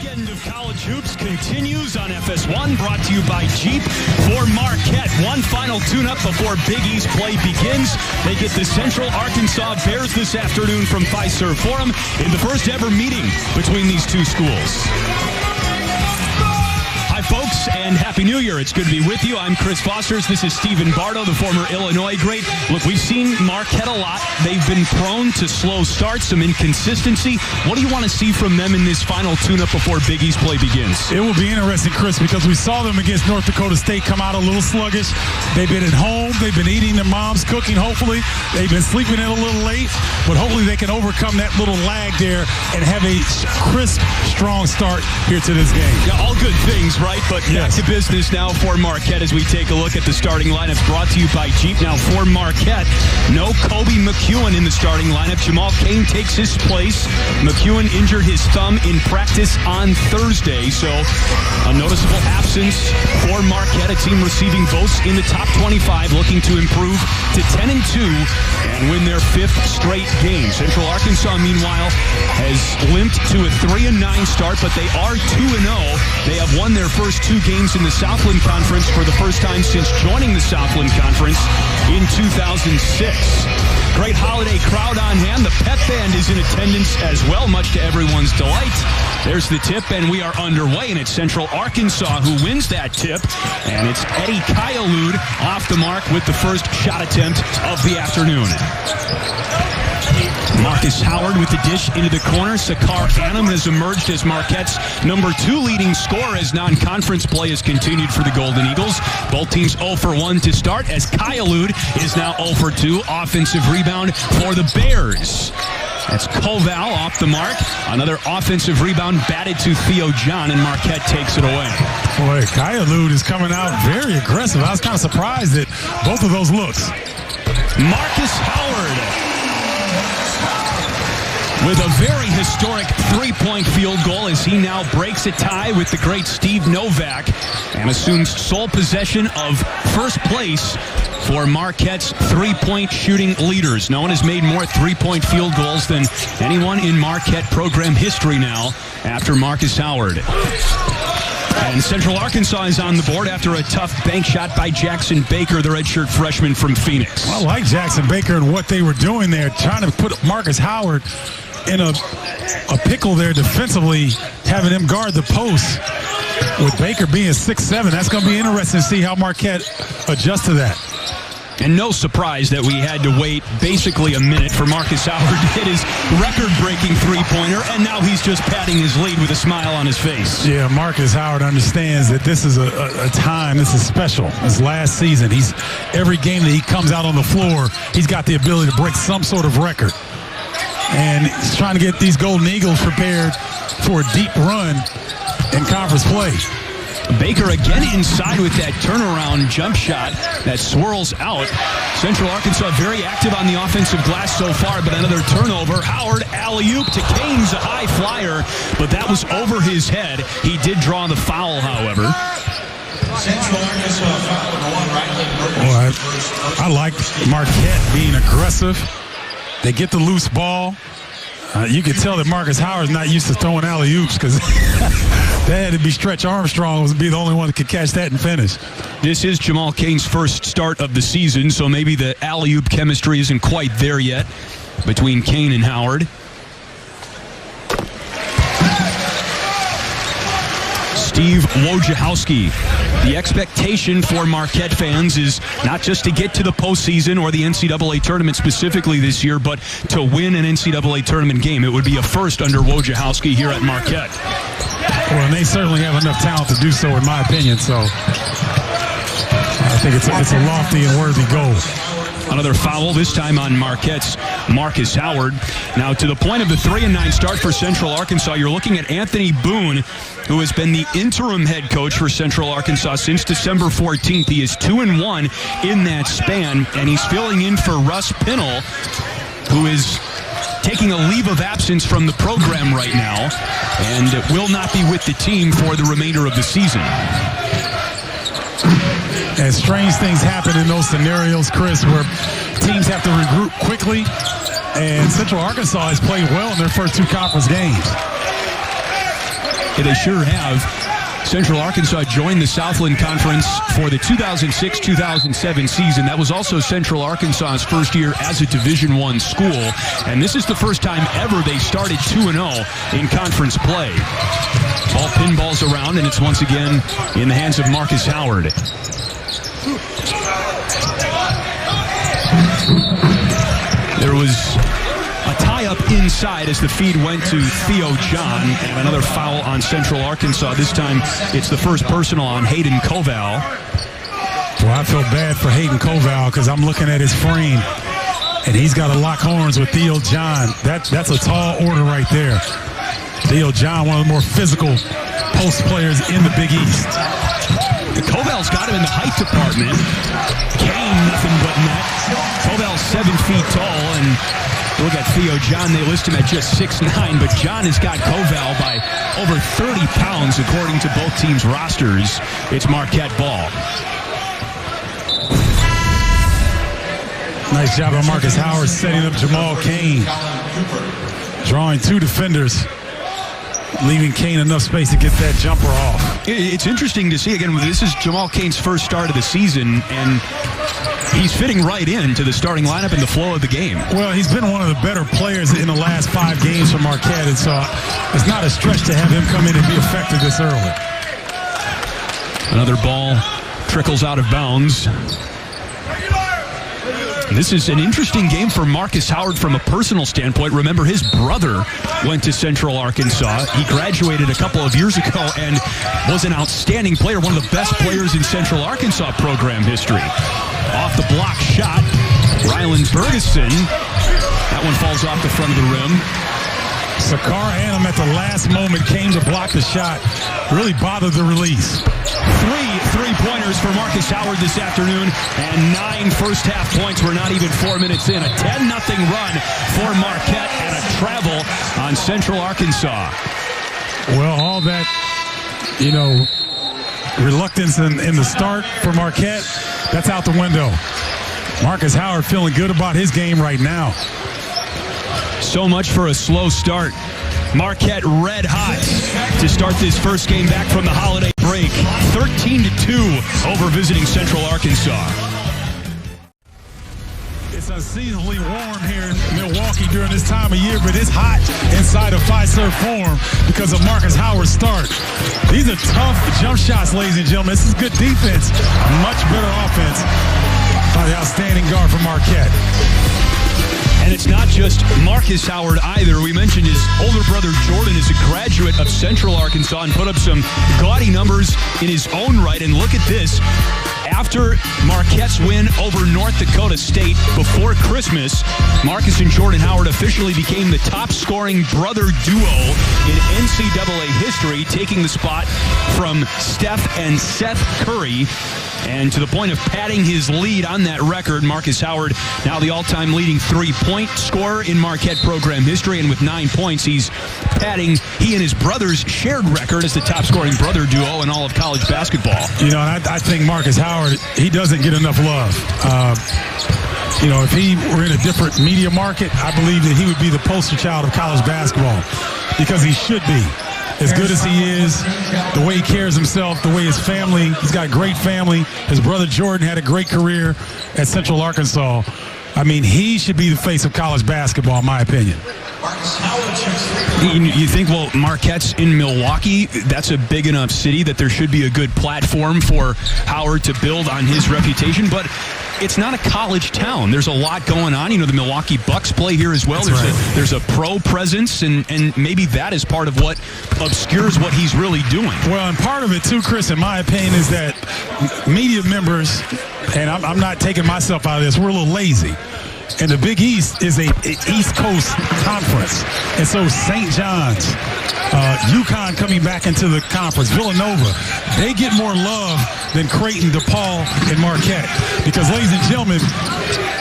Weekend of college hoops continues on FS1, brought to you by Jeep for Marquette. One final tune-up before Big East play begins. They get the Central Arkansas Bears this afternoon from Fiserv Forum in the first ever meeting between these two schools. Hi, folks, and Happy New Year. It's good to be with you. I'm Chris Fosters. This is Stephen Bardo, the former Illinois great. Look, we've seen Marquette a lot. They've been prone to slow starts, some inconsistency. What do you want to see from them in this final tune-up before Big East play begins? It will be interesting, Chris, because we saw them against North Dakota State come out a little sluggish. They've been at home. They've been eating their mom's cooking, hopefully. They've been sleeping in a little late, but hopefully they can overcome that little lag there and have a crisp, strong start here to this game. Yeah, all good things, right? But back to business now for Marquette as we take a look at the starting lineup brought to you by Jeep. Now for Marquette, no Kobe McEwen in the starting lineup. Jamal Cain takes his place. McEwen injured his thumb in practice on Thursday, so a noticeable absence for Marquette, a team receiving votes in the top 25, looking to improve to 10-2 and win their fifth straight game. Central Arkansas, meanwhile, has limped to a 3-9 start, but they are 2-0. They have won their first two games in the Southland Conference for the first time since joining the Southland Conference in 2006. Great holiday crowd on hand. The pep band is in attendance as well, much to everyone's delight. There's the tip, and we are underway, and it's Central Arkansas who wins that tip, and it's Eddie Kayalud off the mark with the first shot attempt of the afternoon. Marcus Howard with the dish into the corner. Sakar Annam has emerged as Marquette's number 2 leading scorer as non-conference play has continued for the Golden Eagles. Both teams 0 for 1 to start as Kayalud is now 0 for 2. Offensive rebound for the Bears. That's Koval off the mark. Another offensive rebound batted to Theo John, and Marquette takes it away. Boy, Kayalud is coming out very aggressive. I was kind of surprised at both of those looks. Marcus Howard with a very historic three-point field goal as he now breaks a tie with the great Steve Novak and assumes sole possession of first place for Marquette's three-point shooting leaders. No one has made more three-point field goals than anyone in Marquette program history now after Marcus Howard. And Central Arkansas is on the board after a tough bank shot by Jackson Baker, the redshirt freshman from Phoenix. I like Jackson Baker and what they were doing there, trying to put Marcus Howard in a pickle there defensively, having him guard the post. With Baker being 6'7", that's going to be interesting to see how Marquette adjusts to that. And no surprise that we had to wait basically a minute for Marcus Howard to hit his record-breaking three-pointer, and now he's just patting his lead with a smile on his face. Yeah, Marcus Howard understands that this is a time, this is special. This last season, every game that he comes out on the floor, he's got the ability to break some sort of record. And he's trying to get these Golden Eagles prepared for a deep run in conference play. Baker again inside with that turnaround jump shot that swirls out. Central Arkansas very active on the offensive glass so far, but another turnover. Howard alley-oop to Cain's a high flyer, but that was over his head. He did draw the foul, however. Central Arkansas foul number 1, Riley Murphy. Well, I like Marquette being aggressive. They get the loose ball. You can tell that Marcus Howard's not used to throwing alley-oops because that had to be Stretch Armstrong would be the only one that could catch that and finish. This is Jamal Cain's first start of the season, so maybe the alley-oop chemistry isn't quite there yet between Cain and Howard. Steve Wojciechowski. The expectation for Marquette fans is not just to get to the postseason or the NCAA tournament specifically this year, but to win an NCAA tournament game. It would be a first under Wojciechowski here at Marquette. Well, and they certainly have enough talent to do so, in my opinion, so I think it's a lofty and worthy goal. Another foul, this time on Marquette's Marcus Howard. Now, to the point of the 3-9 start for Central Arkansas, you're looking at Anthony Boone, who has been the interim head coach for Central Arkansas since December 14th. He is 2-1 in that span, and he's filling in for Russ Pinnell, who is taking a leave of absence from the program right now and will not be with the team for the remainder of the season. And strange things happen in those scenarios, Chris, where teams have to regroup quickly. And Central Arkansas has played well in their first two conference games. Yeah, they sure have. Central Arkansas joined the Southland Conference for the 2006-2007 season. That was also Central Arkansas's first year as a Division I school. And this is the first time ever they started 2-0 in conference play. Ball pinballs around, and it's once again in the hands of Marcus Howard. There was a tie-up inside as the feed went to Theo John, and another foul on Central Arkansas. This time, it's the first personal on Hayden Koval. Well, I feel bad for Hayden Koval because I'm looking at his frame, and he's got to lock horns with Theo John. That's a tall order right there. Theo John, one of the more physical post players in the Big East. Koval's got him in the height department. Kane, nothing but net. Koval's 7 feet tall, and look at Theo John. They list him at just 6'9", but John has got Koval by over 30 pounds, according to both teams' rosters. It's Marquette ball. Nice job by Marcus Howard setting up Jamal Kane. Drawing 2 defenders, leaving Kane enough space to get that jumper off. It's interesting to see, again, this is Jamal Kane's first start of the season, and he's fitting right into the starting lineup and the flow of the game. Well, he's been one of the better players in the last 5 games for Marquette, and so it's not a stretch to have him come in and be effective this early. Another ball trickles out of bounds. This is an interesting game for Marcus Howard from a personal standpoint. Remember, his brother went to Central Arkansas. He graduated a couple of years ago and was an outstanding player, one of the best players in Central Arkansas program history. Off the block shot, Rylan Ferguson. That one falls off the front of the rim. Sakar Annam at the last moment came to block the shot. Really bothered the release. 3 3-pointers for Marcus Howard this afternoon, and 9 first-half points. We're not even 4 minutes in. A 10-0 run for Marquette and a travel on Central Arkansas. Well, all that, reluctance in the start for Marquette, that's out the window. Marcus Howard feeling good about his game right now. So much for a slow start. Marquette red hot to start this first game back from the holiday break. 13-2 over visiting Central Arkansas. It's unseasonably warm here in Milwaukee during this time of year, but it's hot inside of Fiserv Forum because of Marcus Howard's start. These are tough jump shots, ladies and gentlemen. This is good defense, a much better offense by the outstanding guard from Marquette. And it's not just Marcus Howard either. We mentioned his older brother Jordan is a graduate of Central Arkansas and put up some gaudy numbers in his own right. And look at this. After Marquette's win over North Dakota State before Christmas, Marcus and Jordan Howard officially became the top-scoring brother duo in NCAA history, taking the spot from Steph and Seth Curry. And to the point of padding his lead on that record, Marcus Howard, now the all-time leading 3-point scorer in Marquette program history. And with 9 points, he's padding he and his brother's shared record as the top-scoring brother duo in all of college basketball. I think Marcus Howard, he doesn't get enough love. If he were in a different media market, I believe that he would be the poster child of college basketball because he should be. As good as he is, the way he carries himself, the way his family, he's got a great family. His brother Jordan had a great career at Central Arkansas. I mean, he should be the face of college basketball, in my opinion. You think, well, Marquette's in Milwaukee. That's a big enough city that there should be a good platform for Howard to build on his reputation. But it's not a college town. There's a lot going on. The Milwaukee Bucks play here as well. There's a pro presence, and maybe that is part of what obscures what he's really doing. Well, and part of it, too, Chris, in my opinion, is that media members, and I'm not taking myself out of this, we're a little lazy. And the Big East is a East Coast conference. And so St. John's, UConn coming back into the conference, Villanova, they get more love than Creighton, DePaul, and Marquette. Because, ladies and gentlemen,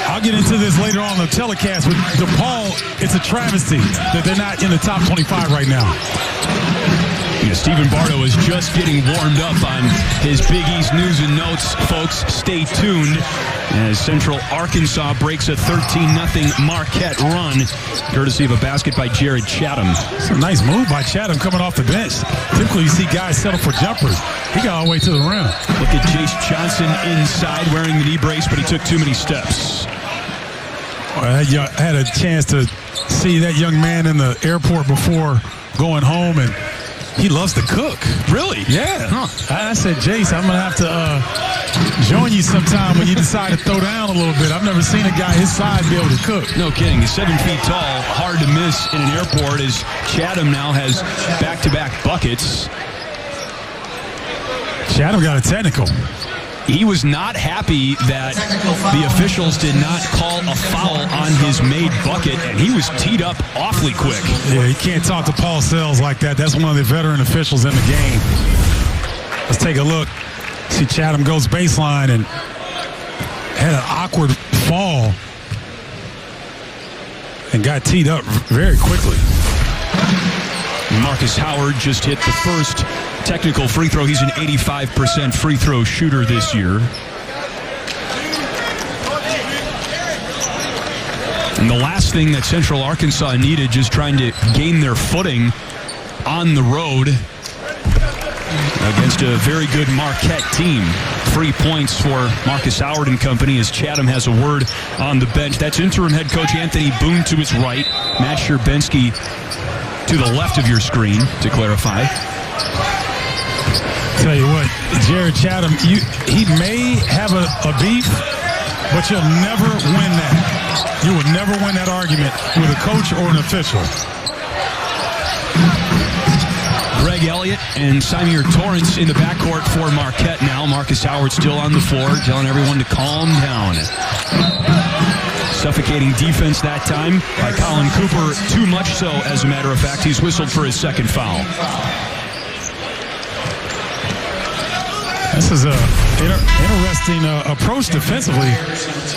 I'll get into this later on the telecast, but DePaul, it's a travesty that they're not in the top 25 right now. Yeah, Stephen Bardo is just getting warmed up on his Big East news and notes. Folks, stay tuned as Central Arkansas breaks a 13-0 Marquette run, courtesy of a basket by Jared Chatham. It's a nice move by Chatham coming off the bench. Typically, you see guys settle for jumpers. He got all the way to the rim. Look at Jace Johnson inside wearing the knee brace, but he took too many steps. I had a chance to see that young man in the airport before going home, and he loves to cook. Really? Yeah. Huh. I said, Jace, I'm going to have to join you sometime when you decide to throw down a little bit. I've never seen a guy his size be able to cook. No kidding. He's 7 feet tall, hard to miss in an airport, as Chatham now has back-to-back buckets. Chatham got a technical. He was not happy that the officials did not call a foul on his made bucket, and he was teed up awfully quick. Yeah, you can't talk to Paul Sells like that. That's one of the veteran officials in the game. Let's take a look. See, Chatham goes baseline and had an awkward fall and got teed up very quickly. Marcus Howard just hit the first technical free throw. He's an 85% free throw shooter this year. And the last thing that Central Arkansas needed, just trying to gain their footing on the road against a very good Marquette team. 3 points for Marcus Howard and company as Chatham has a word on the bench. That's interim head coach Anthony Boone to his right. Matt Sherbensky to the left of your screen, to clarify. Tell you what, Jared Chatham, he may have a beef, but you'll never win that. You will never win that argument with a coach or an official. Greg Elliott and Samir Torrance in the backcourt for Marquette now. Marcus Howard still on the floor, telling everyone to calm down. Suffocating defense that time by Colin Cooper, too much so, as a matter of fact. He's whistled for his second foul. This is an interesting approach defensively.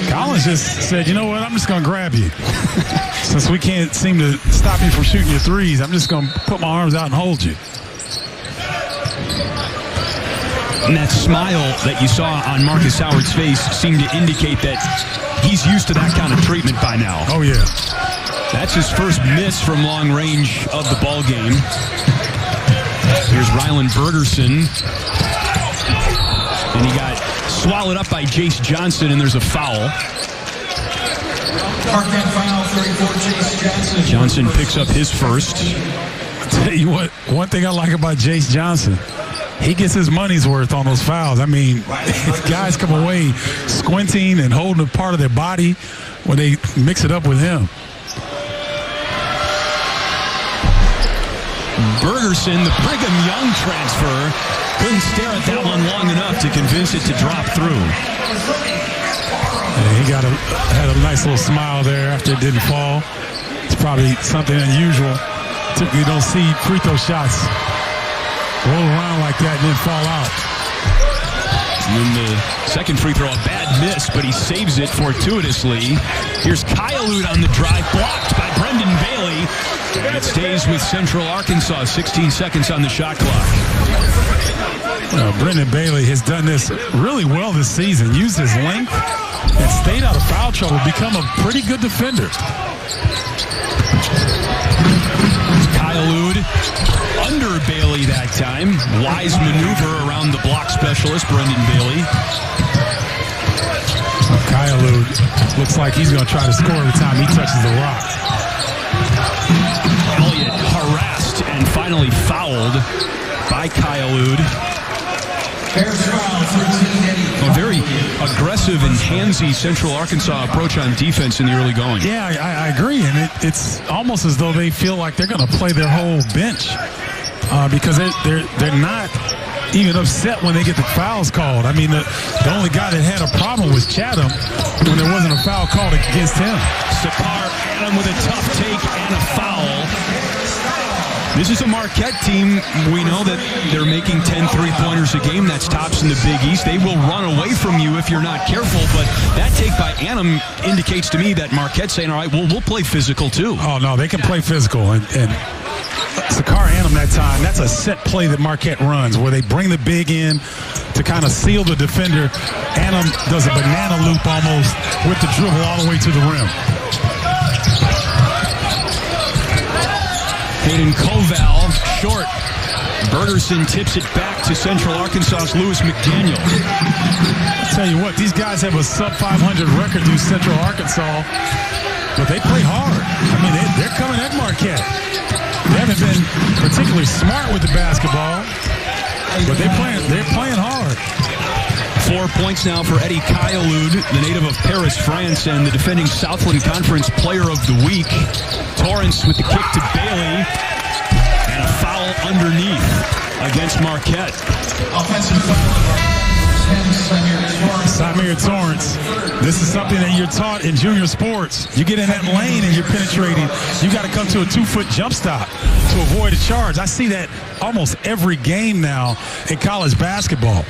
Collins just said, you know what, I'm just going to grab you. Since we can't seem to stop you from shooting your threes, I'm just going to put my arms out and hold you. And that smile that you saw on Marcus Howard's face seemed to indicate that he's used to that kind of treatment by now. Oh, yeah. That's his first miss from long range of the ball game. Here's Rylan Bergerson. And he got swallowed up by Jace Johnson, and there's a foul. Marquette foul, 34, Jace Johnson. Johnson picks up his first. I'll tell you what, one thing I like about Jace Johnson, he gets his money's worth on those fouls. I mean, guys come away squinting and holding a part of their body when they mix it up with him. Bergerson, the Brigham Young transfer, couldn't stare at that one long enough to convince it to drop through. And he had a nice little smile there after it didn't fall. It's probably something unusual. Typically, you don't see free throw shots roll around like that and then fall out. And then the second free throw, a bad miss, but he saves it fortuitously. Here's Kyle-Lute on the drive, blocked by Brendan Bailey. And it stays with Central Arkansas, 16 seconds on the shot clock. Brendan Bailey has done this really well this season. Used his length and stayed out of foul trouble, become a pretty good defender. Kyle-Lute under Bailey that time. Wise maneuver around the block specialist, Brendan Bailey. Kyle-Lute looks like he's going to try to score every time he touches the rock. Elliott harassed and finally fouled by Kyle-Lute. A very aggressive and handsy Central Arkansas approach on defense in the early going. Yeah, I agree. And it's almost as though they feel like they're going to play their whole bench because they're not even upset when they get the fouls called. I mean, the only guy that had a problem was Chatham when there wasn't a foul called against him. Sakar Adam with a tough take and a foul. This is a Marquette team. We know that they're making 10 three-pointers a game. That's tops in the Big East. They will run away from you if you're not careful. But that take by Annam indicates to me that Marquette's saying, all right, we'll play physical too. Oh, no, they can play physical. And Sakar Annam that time, that's a set play that Marquette runs where they bring the big in to kind of seal the defender. Annam does a banana loop almost with the dribble all the way to the rim. Hayden Koval, short. Bergerson tips it back to Central Arkansas's Lewis McDaniel. I'll tell you what, these guys have a sub-500 record through Central Arkansas, but they play hard. I mean, they're coming at Marquette. They haven't been particularly smart with the basketball, but they're playing hard. 4 points now for Eddie Kayalud, the native of Paris, France, and the defending Southland Conference Player of the Week. Torrance with the kick to Bailey, and a foul underneath against Marquette. Offensive foul. Samir Torrance. This is something that you're taught in junior sports. You get in that lane and you're penetrating. You got to come to a 2-foot jump stop to avoid a charge. I see that almost every game now in college basketball.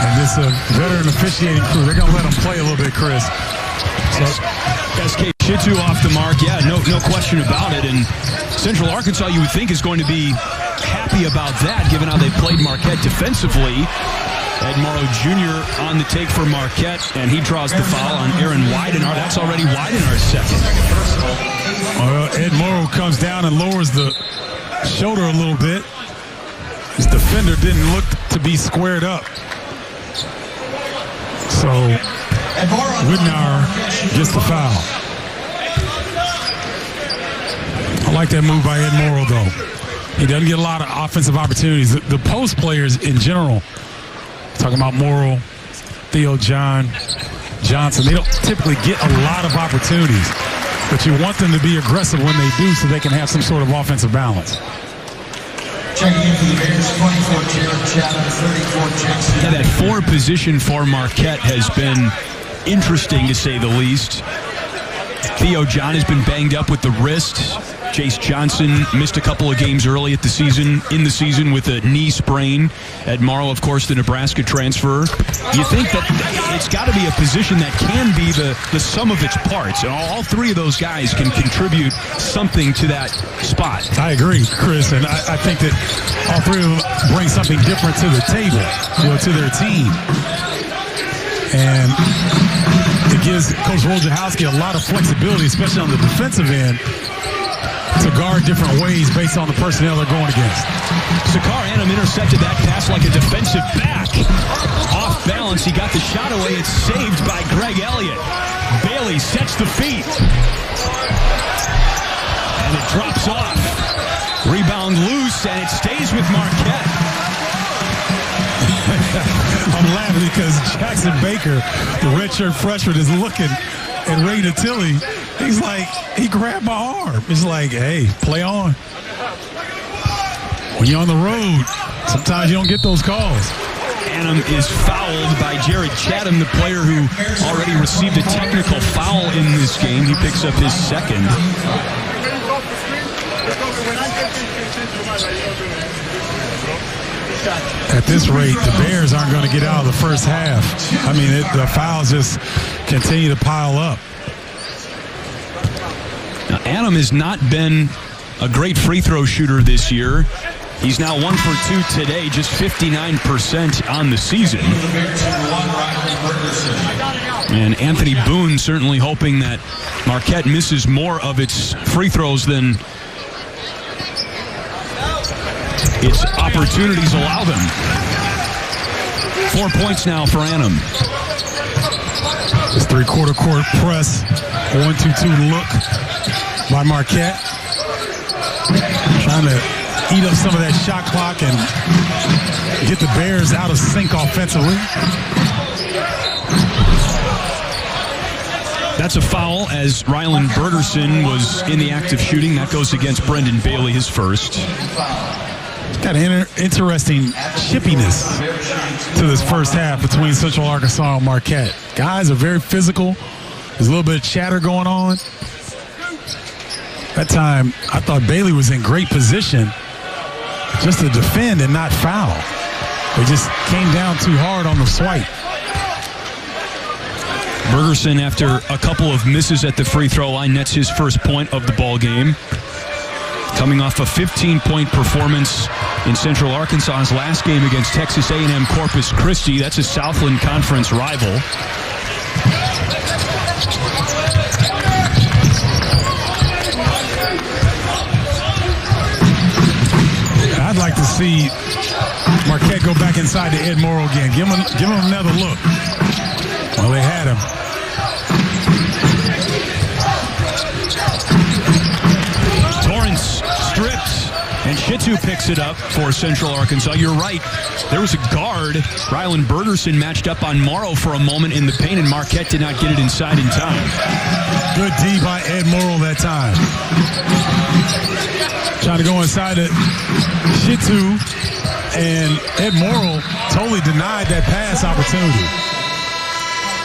And this veteran officiating crew, they're going to let them play a little bit, Chris. So, SK Chitu off the mark, yeah, no question about it. And Central Arkansas, you would think, is going to be happy about that, given how they played Marquette defensively. Ed Morrow Jr. on the take for Marquette, and he draws the foul on Aaron Weidenar. That's already Weidenar's second. Ed Morrow comes down and lowers the shoulder a little bit. His defender didn't look to be squared up. So Weidenar gets the foul. I like that move by Ed Morrow, though. He doesn't get a lot of offensive opportunities. The post players in general, talking about Morrow, Theo Johnson, they don't typically get a lot of opportunities. But you want them to be aggressive when they do so they can have some sort of offensive balance. Checking in for the Bears, 24, Jared Chatham, 34, Jackson. Yeah, that forward position for Marquette has been interesting, to say the least. Theo John has been banged up with the wrist. Jace Johnson missed a couple of games early in the season with a knee sprain. Ed Morrow, of course, the Nebraska transfer. You think that it's got to be a position that can be the sum of its parts. All three of those guys can contribute something to that spot. I agree, Chris, and I think that all three of them bring something different to the table, to their team. And it gives Coach Wojciechowski a lot of flexibility, especially on the defensive end, to guard different ways based on the personnel they're going against. Sakar Annam intercepted that pass like a defensive back. Off balance, he got the shot away. It's saved by Greg Elliott. Bailey sets the feet. And it drops off. Rebound loose, and it stays with Marquette. I'm laughing because Jackson Baker, the redshirt freshman, is looking at Ray Natilli. He's like, he grabbed my arm. It's like, hey, play on. When you're on the road, sometimes you don't get those calls. Annam is fouled by Jared Chatham, the player who already received a technical foul in this game. He picks up his second. At this rate, the Bears aren't going to get out of the first half. I mean, the fouls just continue to pile up. Now, Annam has not been a great free throw shooter this year. He's now 1 for 2 today, just 59% on the season. And Anthony Boone certainly hoping that Marquette misses more of its free throws than its opportunities allow them. 4 points now for Annam. This three-quarter court press, 1-2-2 look by Marquette. Trying to eat up some of that shot clock and get the Bears out of sync offensively. That's a foul as Rylan Bergerson was in the act of shooting. That goes against Brendan Bailey, his first. Got an interesting chippiness to this first half between Central Arkansas and Marquette. Guys are very physical. There's a little bit of chatter going on. That time, I thought Bailey was in great position just to defend and not foul. They just came down too hard on the swipe. Bergerson, after a couple of misses at the free throw line, nets his first point of the ball game. Coming off a 15-point performance in Central Arkansas's last game against Texas A&M Corpus Christi. That's a Southland Conference rival. I'd like to see Marquette go back inside to Ed Morrow again. Give him another look. Well, they had him. Torrance stripped, and Shitu picks it up for Central Arkansas. You're right. There was a guard, Rylan Bergerson, matched up on Morrow for a moment in the paint, and Marquette did not get it inside in time. Good D by Ed Morrow that time. Trying to go inside to Shitu, and Ed Morrow totally denied that pass opportunity.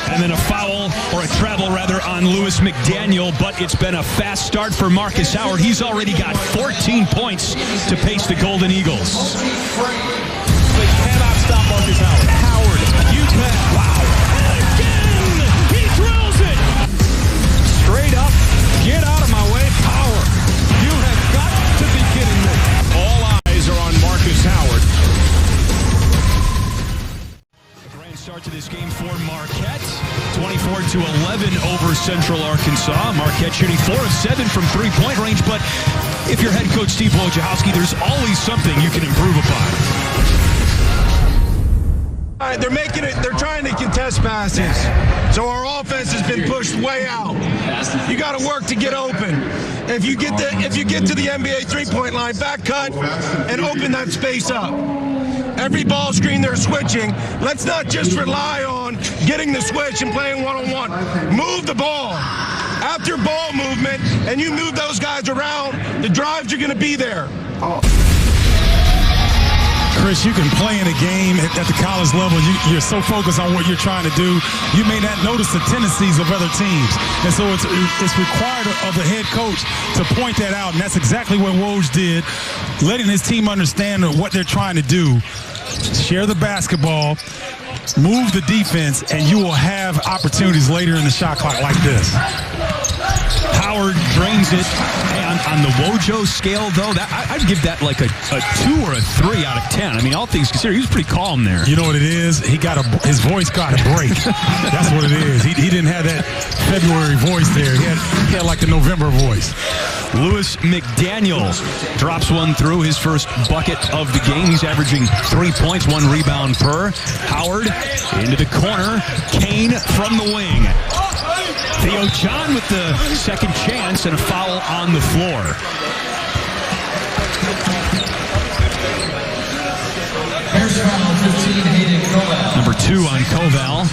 And then a foul, or a travel rather, on Lewis McDaniel, but it's been a fast start for Marcus Howard. He's already got 14 points to pace the Golden Eagles. They cannot stop Marcus Howard. Howard, UTEP, wow. And again, he drills it. Straight up, get out of my way, power. You have got to be kidding me. All eyes are on Marcus Howard. Start to this game for Marquette, 24-11 over Central Arkansas. Marquette shooting 4 of 7 from three-point range, but if you're head coach Steve Wojciechowski, there's always something you can improve upon. All right, they're making it. They're trying to contest passes, so our offense has been pushed way out. You got to work to get open. If you get to the NBA three-point line, back cut and open that space up. Every ball screen they're switching. Let's not just rely on getting the switch and playing one-on-one. Move the ball. After ball movement, and you move those guys around, the drives are going to be there. Chris, you can play in a game at the college level. You're so focused on what you're trying to do, you may not notice the tendencies of other teams. And so it's required of the head coach to point that out, and that's exactly what Woj did, letting his team understand what they're trying to do. Share the basketball, move the defense, and you will have opportunities later in the shot clock like this. Howard drains it. Hey, on the Wojo scale, though, I'd give that like a 2 or a 3 out of 10. I mean, all things considered, he was pretty calm there. You know what it is? His voice got a break. That's what it is. He didn't have that February voice there. He had like the November voice. Lewis McDaniel drops one through, his first bucket of the game. He's averaging 3 points, 1 rebound per. Howard into the corner. Kane from the wing. Theo John with the second chance and a foul on the floor. Number 2 on Koval.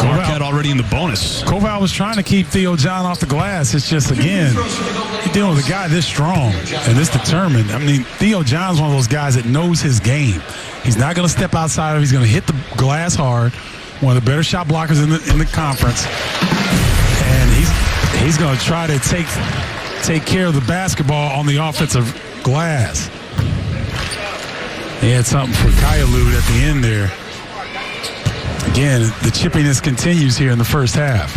Marquette already in the bonus. Koval was trying to keep Theo John off the glass. It's just, again, you're dealing with a guy this strong and this determined. I mean, Theo John's one of those guys that knows his game. He's not going to step outside of it. He's going to hit the glass hard. One of the better shot blockers in the conference. And he's going to try to take care of the basketball on the offensive glass. He had something for Kayalud at the end there. Again, the chippiness continues here in the first half.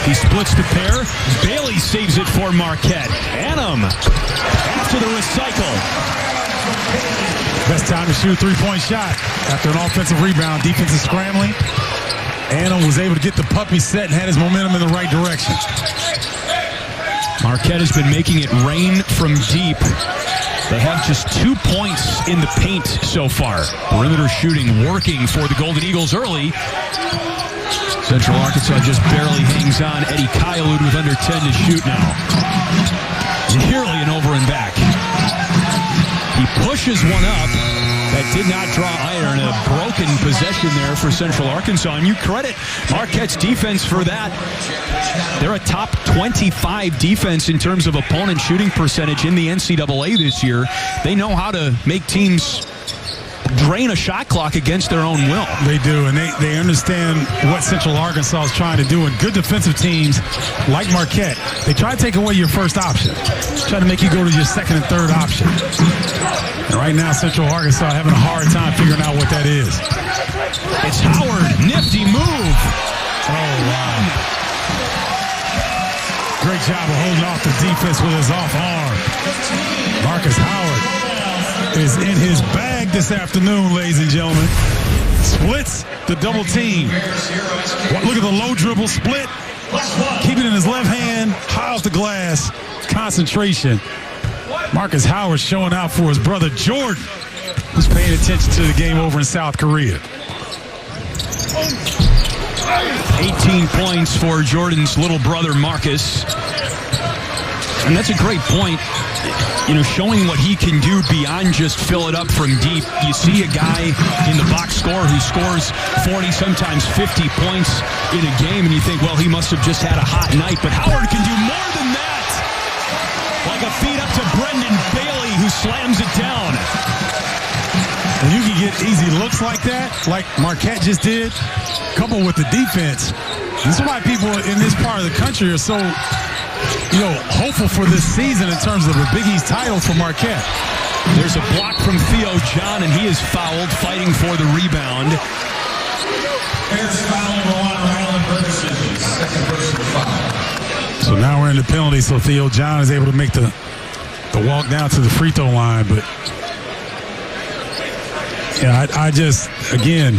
He splits the pair. Bailey saves it for Marquette. Annam after the recycle. Best time to shoot a three-point shot after an offensive rebound. Defense is scrambling. Annam was able to get the puppy set and had his momentum in the right direction. Marquette has been making it rain from deep. They have just 2 points in the paint so far. Perimeter shooting working for the Golden Eagles early. Central Arkansas just barely hangs on. Eddie Kayalud with under 10 to shoot now. Nearly an over and back. He pushes one up. That did not draw iron. A broken possession there for Central Arkansas. And you credit Marquette's defense for that. They're a top 25 defense in terms of opponent shooting percentage in the NCAA this year. They know how to make teams drain a shot clock against their own will. They do, and they understand what Central Arkansas is trying to do. And good defensive teams like Marquette, they try to take away your first option, try to make you go to your second and third option. And right now, Central Arkansas having a hard time figuring out what that is. It's Howard, nifty move. Oh, wow. Great job of holding off the defense with his off arm. Marcus Howard is in his bag this afternoon, ladies and gentlemen. Splits the double team. Look at the low dribble split. Keep it in his left hand, high off the glass. Concentration. Marcus Howard showing out for his brother Jordan, who's paying attention to the game over in South Korea. 18 points for Jordan's little brother Marcus. And that's a great point. You know, showing what he can do beyond just fill it up from deep. You see a guy in the box score who scores 40, sometimes 50 points in a game, and you think, well, he must have just had a hot night. But Howard can do more than that. Like a feed up to Brendan Bailey, who slams it down. And you can get easy looks like that, like Marquette just did, coupled with the defense. This is why people in this part of the country are so, hopeful for this season in terms of a Big East title for Marquette. There's a block from Theo John, and he is fouled, fighting for the rebound. So now we're in the penalty, so Theo John is able to make the walk down to the free throw line, but yeah, I just, again,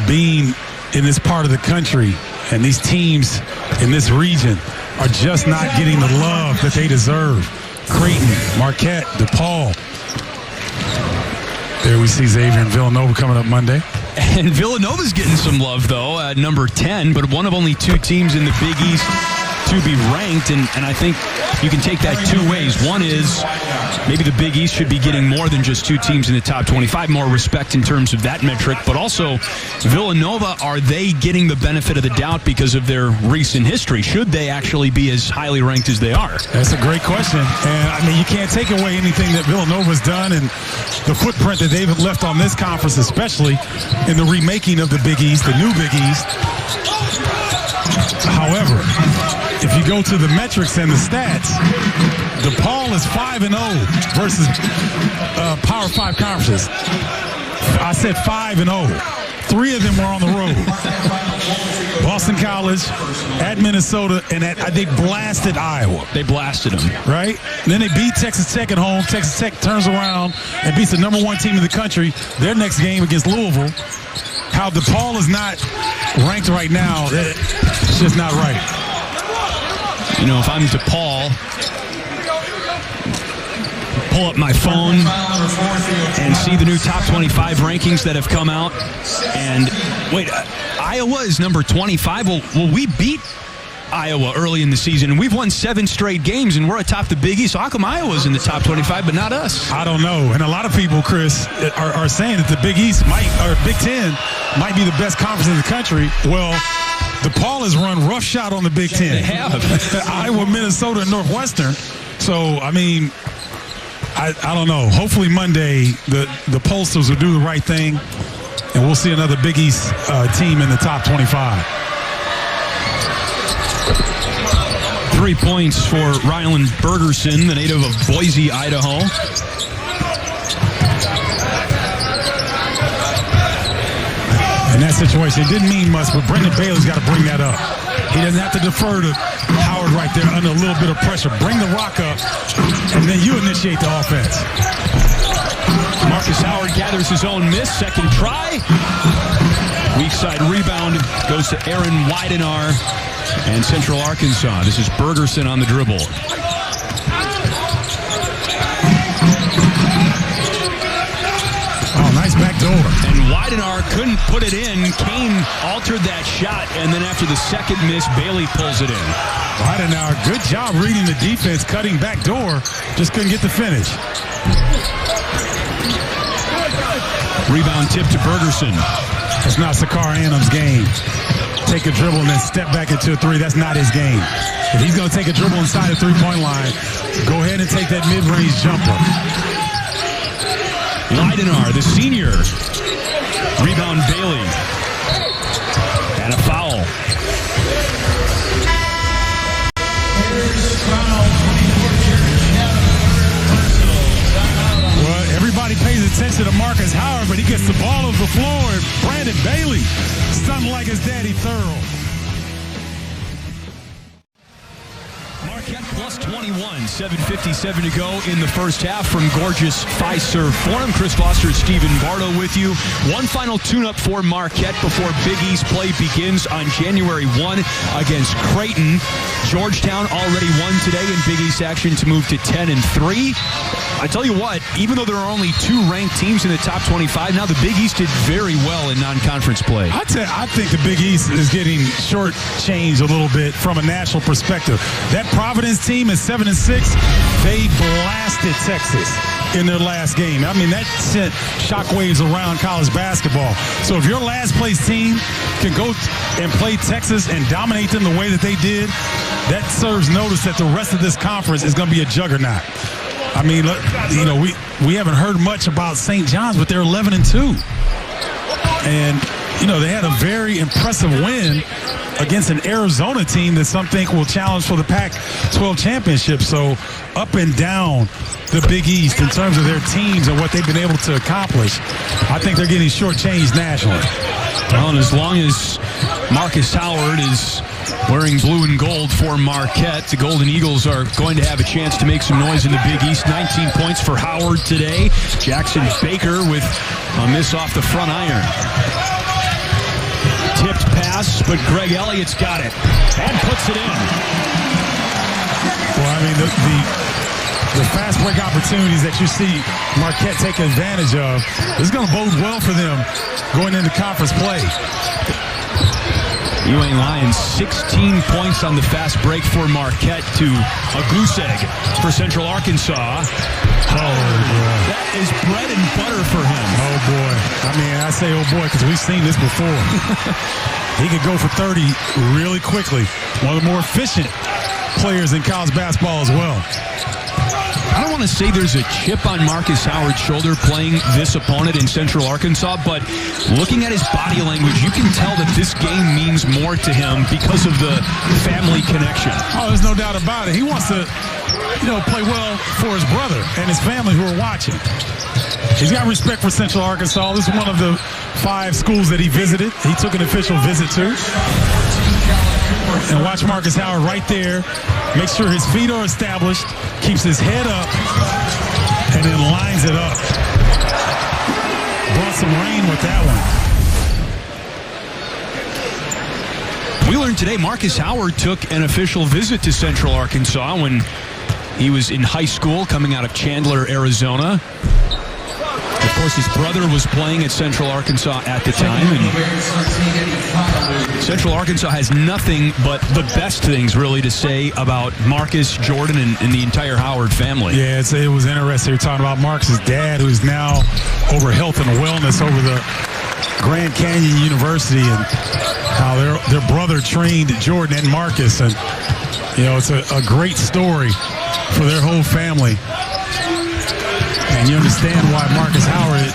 being in this part of the country and these teams in this region are just not getting the love that they deserve. Creighton, Marquette, DePaul. There we see Xavier and Villanova coming up Monday. And Villanova's getting some love, though, at number 10, but one of only two teams in the Big East to be ranked, and I think you can take that two ways. One is maybe the Big East should be getting more than just two teams in the top 25, more respect in terms of that metric, but also Villanova, are they getting the benefit of the doubt because of their recent history? Should they actually be as highly ranked as they are? That's a great question, and you can't take away anything that Villanova's done and the footprint that they've left on this conference, especially in the remaking of the Big East, the new Big East. However, if you go to the metrics and the stats, DePaul is 5-0 versus Power 5 conferences. I said 5-0. 3 of them were on the road. Boston College, at Minnesota, and they blasted Iowa. They blasted them. Right? And then they beat Texas Tech at home. Texas Tech turns around and beats the number 1 team in the country. Their next game against Louisville. How DePaul is not ranked right now, it's just not right. If I'm DePaul, pull up my phone and see the new top 25 rankings that have come out. And wait, Iowa is number 25. Well, we beat Iowa early in the season, and we've won 7 straight games, and we're atop the Big East. So how come Iowa's in the top 25, but not us? I don't know. And a lot of people, Chris, are saying that the Big East or Big Ten might be the best conference in the country. Well, DePaul has run roughshod on the Big Ten. They have. Iowa, Minnesota, and Northwestern. So, I don't know. Hopefully Monday the pollsters will do the right thing, and we'll see another Big East team in the top 25. 3 points for Rylan Bergerson, the native of Boise, Idaho. In that situation, it didn't mean much, but Brendan Bailey's got to bring that up. He doesn't have to defer to Howard right there under a little bit of pressure. Bring the rock up, and then you initiate the offense. Marcus Howard gathers his own miss. Second try. Weak side rebound goes to Aaron Weidenar and Central Arkansas. This is Bergerson on the dribble. Oh, nice back door. And Weidenar couldn't put it in. Kane altered that shot, and then after the second miss, Bailey pulls it in. Weidenar, good job reading the defense, cutting back door. Just couldn't get the finish. Rebound tip to Bergerson. That's not Sakar Annam's game. Take a dribble and then step back into a three. That's not his game. If he's going to take a dribble inside the three-point line, go ahead and take that mid-range jumper. Leidenar, the senior. Rebound Bailey. And a foul. Well, everybody pays attention to Marcus Howard, but he gets the ball over the floor, and Brandon Bailey, something like his daddy Thurl. Marquette plus 21, 7:57 to go in the first half from gorgeous Fiserv Forum. Chris Foster, Stephen Bardo with you. One final tune-up for Marquette before Big East play begins on January 1 against Creighton. Georgetown already won today in Big East action to move to 10-3. I tell you what, even though there are only 2 ranked teams in the top 25, now the Big East did very well in non-conference play. I think the Big East is getting shortchanged a little bit from a national perspective. That Providence team is 7-6. They blasted Texas in their last game. I mean, that sent shockwaves around college basketball. So if your last place team can go and play Texas and dominate them the way that they did, that serves notice that the rest of this conference is going to be a juggernaut. I mean, you know, we haven't heard much about St. John's, but they're 11-2. And, you know, they had a very impressive win against an Arizona team that some think will challenge for the Pac-12 championship. So up and down the Big East in terms of their teams and what they've been able to accomplish, I think they're getting shortchanged nationally. Well, and as long as Marcus Howard is wearing blue and gold for Marquette, the Golden Eagles are going to have a chance to make some noise in the Big East. 19 points for Howard today. Jackson Baker with a miss off the front iron. Tipped pass, but Greg Elliott's got it and puts it in. Well, I mean, the fast break opportunities that you see Marquette take advantage of is going to bode well for them going into conference play. UA Lions 16 points on the fast break for Marquette to a goose egg for Central Arkansas. Oh, boy. That is bread and butter for him. Oh, boy. I mean, I say oh, boy, because we've seen this before. He could go for 30 really quickly. One of the more efficient players in college basketball as well. I don't want to say there's a chip on Marcus Howard's shoulder playing this opponent in Central Arkansas, but looking at his body language, you can tell that this game means more to him because of the family connection. Oh, there's no doubt about it. He wants to, you know, play well for his brother and his family who are watching. He's got respect for Central Arkansas. This is one of the 5 schools that he visited. He took an official visit to. And watch Marcus Howard right there. Make sure his feet are established, keeps his head up, and then lines it up. Brought some rain with that one. We learned today Marcus Howard took an official visit to Central Arkansas when he was in high school coming out of Chandler, Arizona. Of course, his brother was playing at Central Arkansas at the time, and Central Arkansas has nothing but the best things, really, to say about Marcus, Jordan, and the entire Howard family. Yeah, it was interesting. We're talking about Marcus's dad, who's now over health and wellness over the Grand Canyon University, and how their brother trained Jordan and Marcus. And, you know, it's a great story for their whole family. And you understand why Marcus Howard,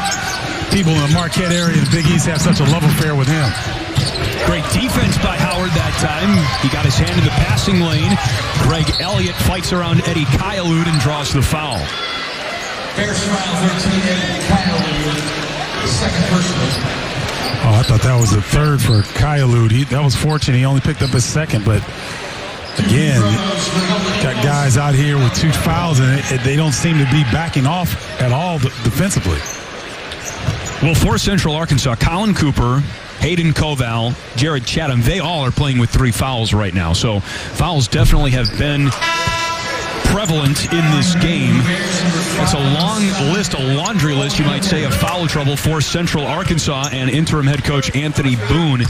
people in the Marquette area in the Big East have such a love affair with him. Great defense by Howard that time. He got his hand in the passing lane. Greg Elliott fights around Eddie Kaialud and draws the foul. Bears foul 13, Eddie Kaialud, the second personal. Oh, I thought that was the third for Kaialud. That was fortunate. He only picked up his second, but again, got guys out here with 2 fouls, and they don't seem to be backing off at all defensively. Well, for Central Arkansas, Colin Cooper, Hayden Koval, Jared Chatham, they all are playing with 3 fouls right now. So fouls definitely have been prevalent in this game. It's a long list, a laundry list, you might say, of foul trouble for Central Arkansas and interim head coach Anthony Boone.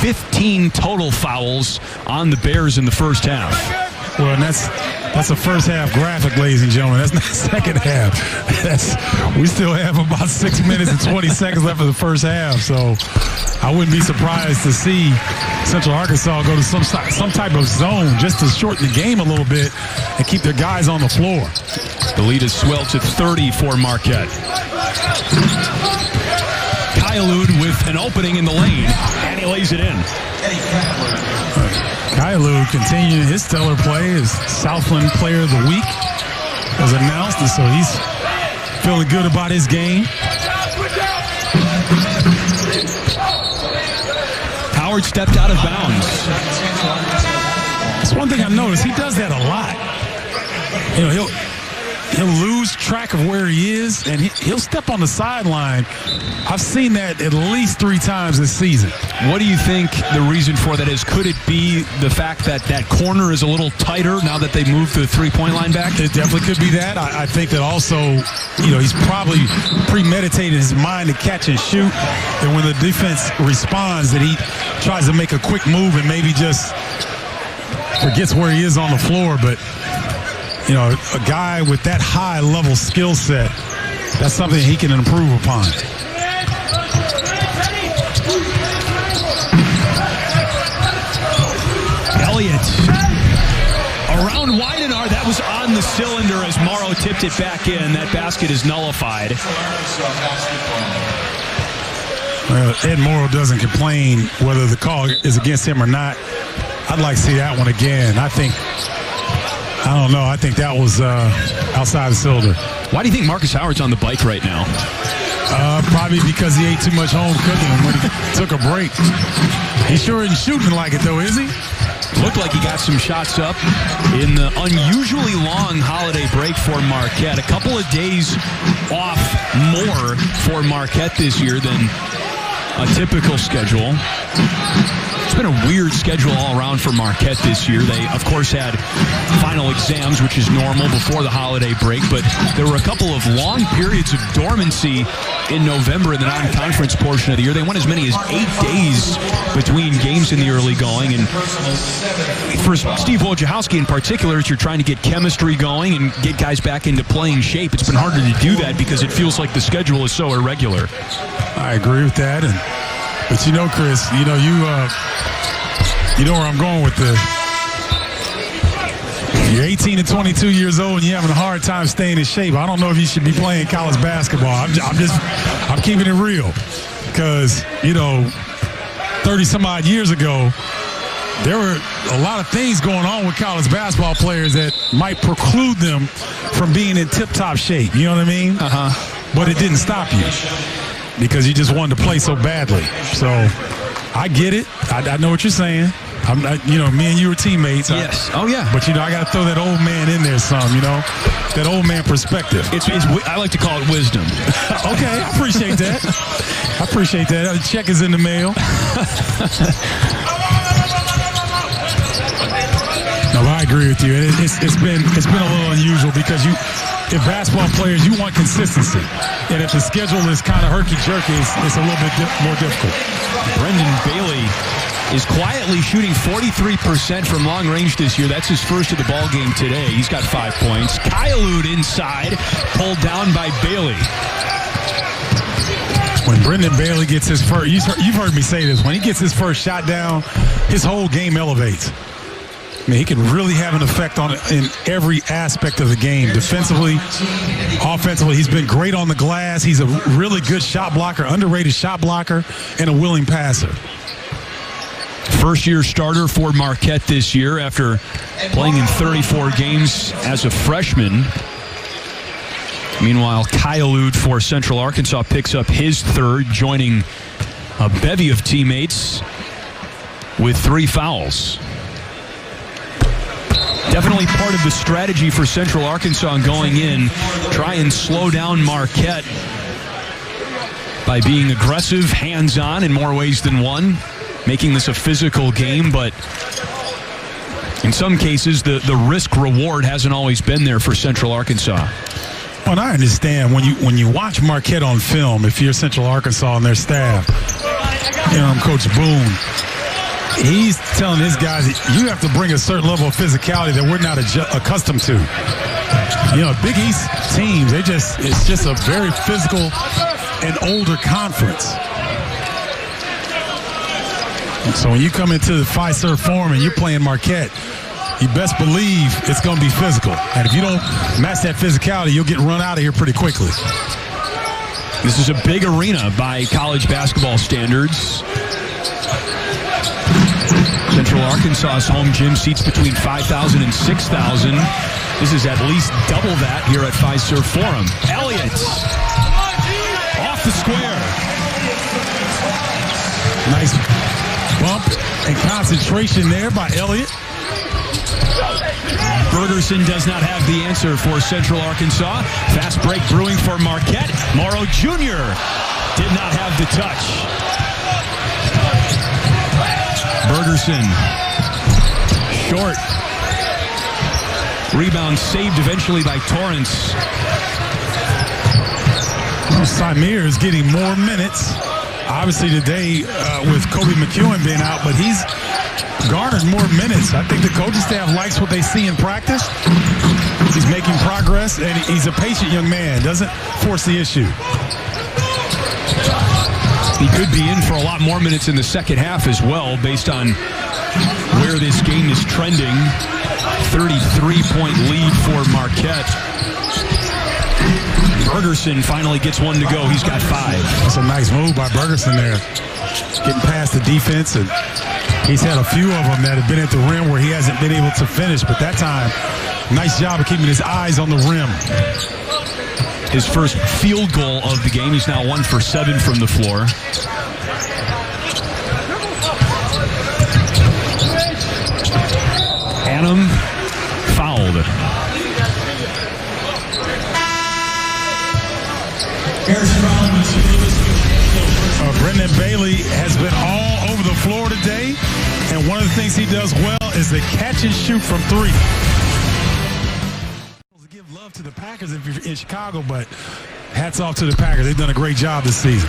15 total fouls on the Bears in the first half. Well, and that's a first half graphic, ladies and gentlemen. That's not second half. We still have about 6 minutes and 20 seconds left of the first half. So I wouldn't be surprised to see Central Arkansas go to some type of zone just to shorten the game a little bit and keep their guys on the floor. The lead is swelled to 30 for Marquette. Kylud with an opening in the lane, and he lays it in. Kylud continuing his stellar play as Southland Player of the Week was announced, and so he's feeling good about his game. Howard stepped out of bounds. That's one thing I noticed. He does that a lot. You know, he'll lose track of where he is, and he'll step on the sideline. I've seen that at least 3 times this season. What do you think the reason for that is? Could it be the fact that that corner is a little tighter now that they moved the three-point line back? It definitely could be that. I think that also, you know, he's probably premeditated his mind to catch and shoot, and when the defense responds, that he tries to make a quick move and maybe just forgets where he is on the floor. But you know, a guy with that high-level skill set, that's something he can improve upon. Elliott around Weidenar. That was on the cylinder as Morrow tipped it back in. That basket is nullified. Well, Ed Morrow doesn't complain whether the call is against him or not. I'd like to see that one again. I don't know. I think that was outside the cylinder. Why do you think Marcus Howard's on the bike right now? Probably because he ate too much home cooking when he took a break. He sure isn't shooting like it, though, is he? Looked like he got some shots up in the unusually long holiday break for Marquette. A couple of days off more for Marquette this year than a typical schedule. It's been a weird schedule all around for Marquette this year. They, of course, had final exams, which is normal before the holiday break, but there were a couple of long periods of dormancy in November in the non-conference portion of the year. They went as many as 8 days between games in the early going, and for Steve Wojciechowski in particular, as you're trying to get chemistry going and get guys back into playing shape, it's been harder to do that because it feels like the schedule is so irregular. I agree with that, but you know, Chris, you know where I'm going with this. You're 18 and 22 years old and you're having a hard time staying in shape. I don't know if you should be playing college basketball. I'm keeping it real, because, you know, 30 some odd years ago, there were a lot of things going on with college basketball players that might preclude them from being in tip-top shape. You know what I mean? But it didn't stop you because you just wanted to play so badly. So I get it. I know what you're saying. You know, me and you were teammates. Yes. Oh, yeah. But, you know, I got to throw that old man in there some, you know, that old man perspective. I like to call it wisdom. Okay, I appreciate that. The check is in the mail. No, I agree with you. It's been a little unusual because if basketball players, you want consistency. And if the schedule is kind of herky-jerky, it's a little bit more difficult. Brendan Bailey is quietly shooting 43% from long range this year. That's his first of the ball game today. He's got 5 points. Kylud inside, pulled down by Bailey. When Brendan Bailey gets his first, you've heard me say this, when he gets his first shot down, his whole game elevates. I mean, he can really have an effect on it in every aspect of the game. Defensively, offensively, he's been great on the glass. He's a really good shot blocker, underrated shot blocker, and a willing passer. First-year starter for Marquette this year after playing in 34 games as a freshman. Meanwhile, Kylud for Central Arkansas picks up his third, joining a bevy of teammates with 3 fouls. Definitely part of the strategy for Central Arkansas going in. Try and slow down Marquette by being aggressive, hands-on in more ways than one, making this a physical game, but in some cases the risk-reward hasn't always been there for Central Arkansas. Well, and I understand when you watch Marquette on film, if you're Central Arkansas and their staff, you know, Coach Boone, he's telling his guys, you have to bring a certain level of physicality that we're not accustomed to. You know, Big East teams, it's just a very physical and older conference. And so when you come into the Fiserv Forum and you're playing Marquette, you best believe it's going to be physical. And if you don't match that physicality, you'll get run out of here pretty quickly. This is a big arena by college basketball standards. Central Arkansas's home gym seats between 5,000 and 6,000. This is at least double that here at Fiserv Forum. Elliott off the square. Nice bump and concentration there by Elliott. Bergerson does not have the answer for Central Arkansas. Fast break brewing for Marquette. Morrow Jr. did not have the touch. Bergerson. Short. Rebound saved eventually by Torrance. Well, Samir is getting more minutes. Obviously today with Kobe McEwen being out, but he's garnered more minutes. I think the coaching staff likes what they see in practice. He's making progress, and he's a patient young man. Doesn't force the issue. He could be in for a lot more minutes in the second half as well, based on where this game is trending. 33-point lead for Marquette. Bergerson finally gets one to go. He's got 5. That's a nice move by Bergerson there. Getting past the defense, and he's had a few of them that have been at the rim where he hasn't been able to finish. But that time, nice job of keeping his eyes on the rim. His first field goal of the game. He's now 1 for 7 from the floor. Annam fouled. Brendan Bailey has been all over the floor today, and one of the things he does well is the catch and shoot from 3. Give love to the Packers if you're in Chicago, but hats off to the Packers. They've done a great job this season.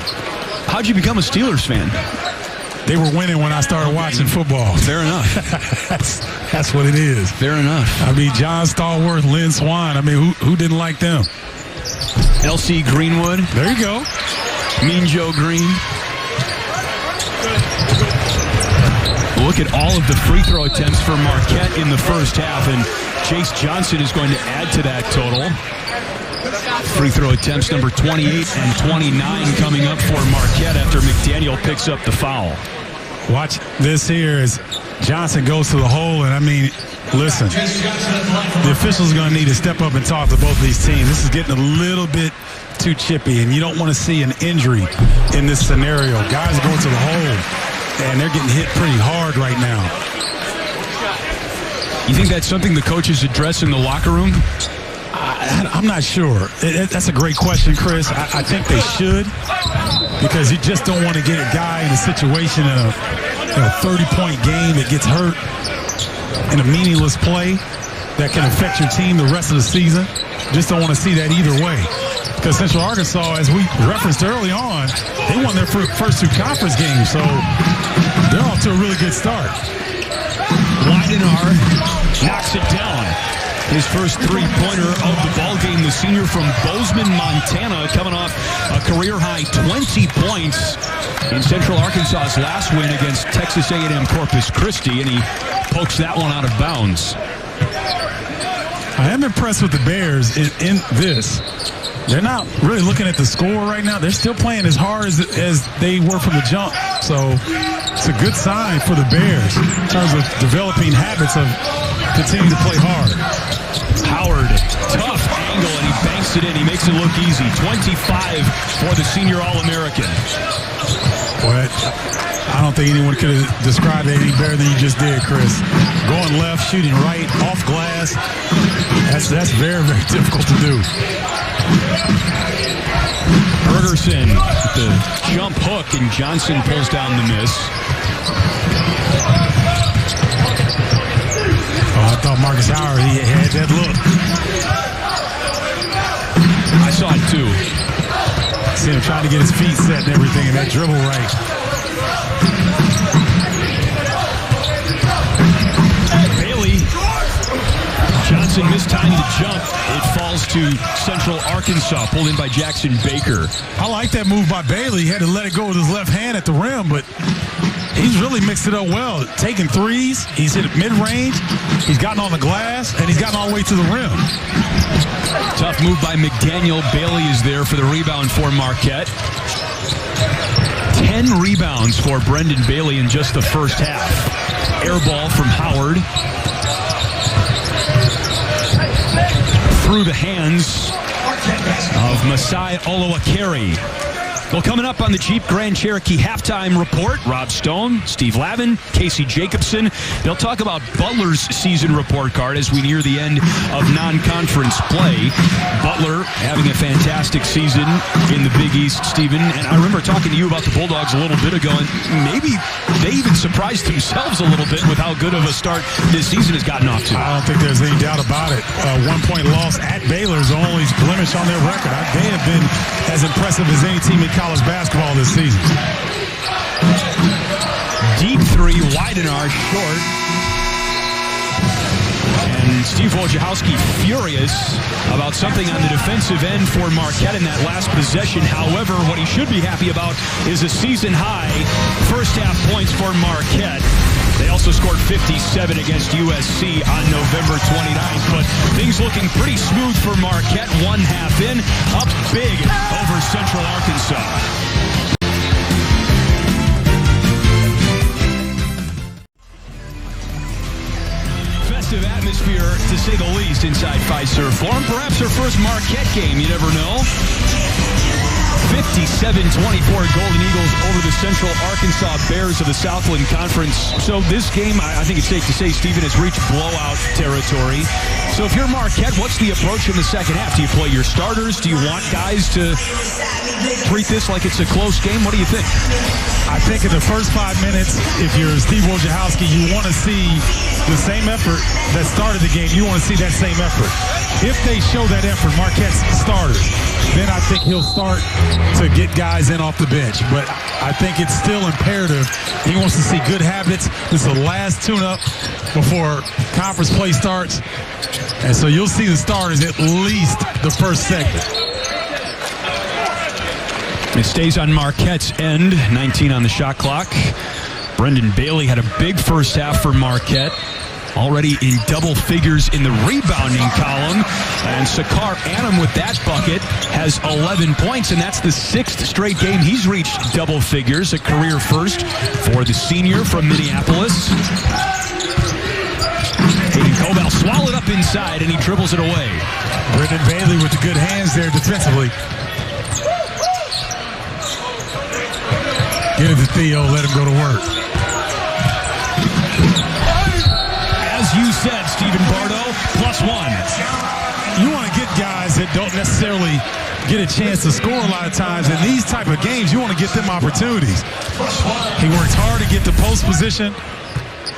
How'd you become a Steelers fan? They were winning when I started watching football. Fair enough. That's what it is. Fair enough. I mean, John Stallworth, Lynn Swann. I mean, who didn't like them? L.C. Greenwood. There you go. Mean Joe Green. Look at all of the free throw attempts for Marquette in the first half, and Chase Johnson is going to add to that total. Free throw attempts number 28 and 29 coming up for Marquette after McDaniel picks up the foul. Watch this here as Johnson goes to the hole, and I mean, listen, the officials are going to need to step up and talk to both of these teams. This is getting a little bit too chippy, and you don't want to see an injury in this scenario. Guys are going to the hole, and they're getting hit pretty hard right now. You think that's something the coaches address in the locker room? I'm not sure. That's a great question, Chris. I think they should, because you just don't want to get a guy in a situation in a 30-point game that gets hurt in a meaningless play that can affect your team the rest of the season. Just don't want to see that either way. Because Central Arkansas, as we referenced early on, they won their first 2 conference games, so they're off to a really good start. Weidenar knocks it down. His first three-pointer of the ballgame, the senior from Bozeman, Montana, coming off a career-high 20 points in Central Arkansas's last win against Texas A&M Corpus Christi, and he pokes that one out of bounds. I am impressed with the Bears in this. They're not really looking at the score right now. They're still playing as hard as they were from the jump. So it's a good sign for the Bears in terms of developing habits of continuing to play hard. Howard, tough angle, and he banks it in. He makes it look easy. 25 for the senior All-American. But I don't think anyone could have described it any better than you just did, Chris. Going left, shooting right, off glass. That's very, very difficult to do. Bergerson, the jump hook, and Johnson pulls down the miss. I thought Marcus Howard, he had that look. I saw it too. See him trying to get his feet set and everything, and that dribble right. Wisconsin mistimed the jump. It falls to Central Arkansas, pulled in by Jackson Baker. I like that move by Bailey. He had to let it go with his left hand at the rim, but he's really mixed it up well. Taking threes, he's hit it mid-range, he's gotten on the glass, and he's gotten all the way to the rim. Tough move by McDaniel. Bailey is there for the rebound for Marquette. 10 rebounds for Brendan Bailey in just the first half. Air ball from Howard. Through the hands of Masai Oluwakari. Well, coming up on the Jeep Grand Cherokee Halftime Report, Rob Stone, Steve Lavin, Casey Jacobson. They'll talk about Butler's season report card as we near the end of non-conference play. Butler having a fantastic season in the Big East, Stephen. And I remember talking to you about the Bulldogs a little bit ago, and maybe they even surprised themselves a little bit with how good of a start this season has gotten off to. I don't think there's any doubt about it. 1-point loss at Baylor is the only blemish on their record. They have been as impressive as any team in college basketball this season. Deep three, Widenar short. And Steve Wojciechowski furious about something on the defensive end for Marquette in that last possession. However, what he should be happy about is a season-high first-half points for Marquette. They also scored 57 against USC on November 29th, but things looking pretty smooth for Marquette. 1 half in, up big over Central Arkansas. Festive atmosphere, to say the least, inside Fiserv Forum. Perhaps her first Marquette game, you never know. 57-24 Golden Eagles over the Central Arkansas Bears of the Southland Conference. So this game, I think it's safe to say, Stephen, has reached blowout territory. So if you're Marquette, what's the approach in the second half? Do you play your starters? Do you want guys to treat this like it's a close game? What do you think? I think in the first 5 minutes, if you're Steve Wojciechowski, you want to see the same effort that started the game. You want to see that same effort. If they show that effort, Marquette's starters, then I think he'll start to get guys in off the bench. But I think it's still imperative. He wants to see good habits. This is the last tune-up before conference play starts. And so you'll see the starters at least the first segment. It stays on Marquette's end, 19 on the shot clock. Brendan Bailey had a big first half for Marquette. Already in double figures in the rebounding column. And Sakar Annam with that bucket has 11 points, and that's the 6th straight game he's reached double figures, a career first for the senior from Minneapolis. Hayden Cobell swallowed up inside, and he dribbles it away. Brendan Bailey with the good hands there defensively. Get it to Theo, let him go to work. You said, Stephen Bardo, +1. You want to get guys that don't necessarily get a chance to score a lot of times. In these type of games, you want to get them opportunities. He works hard to get the post position.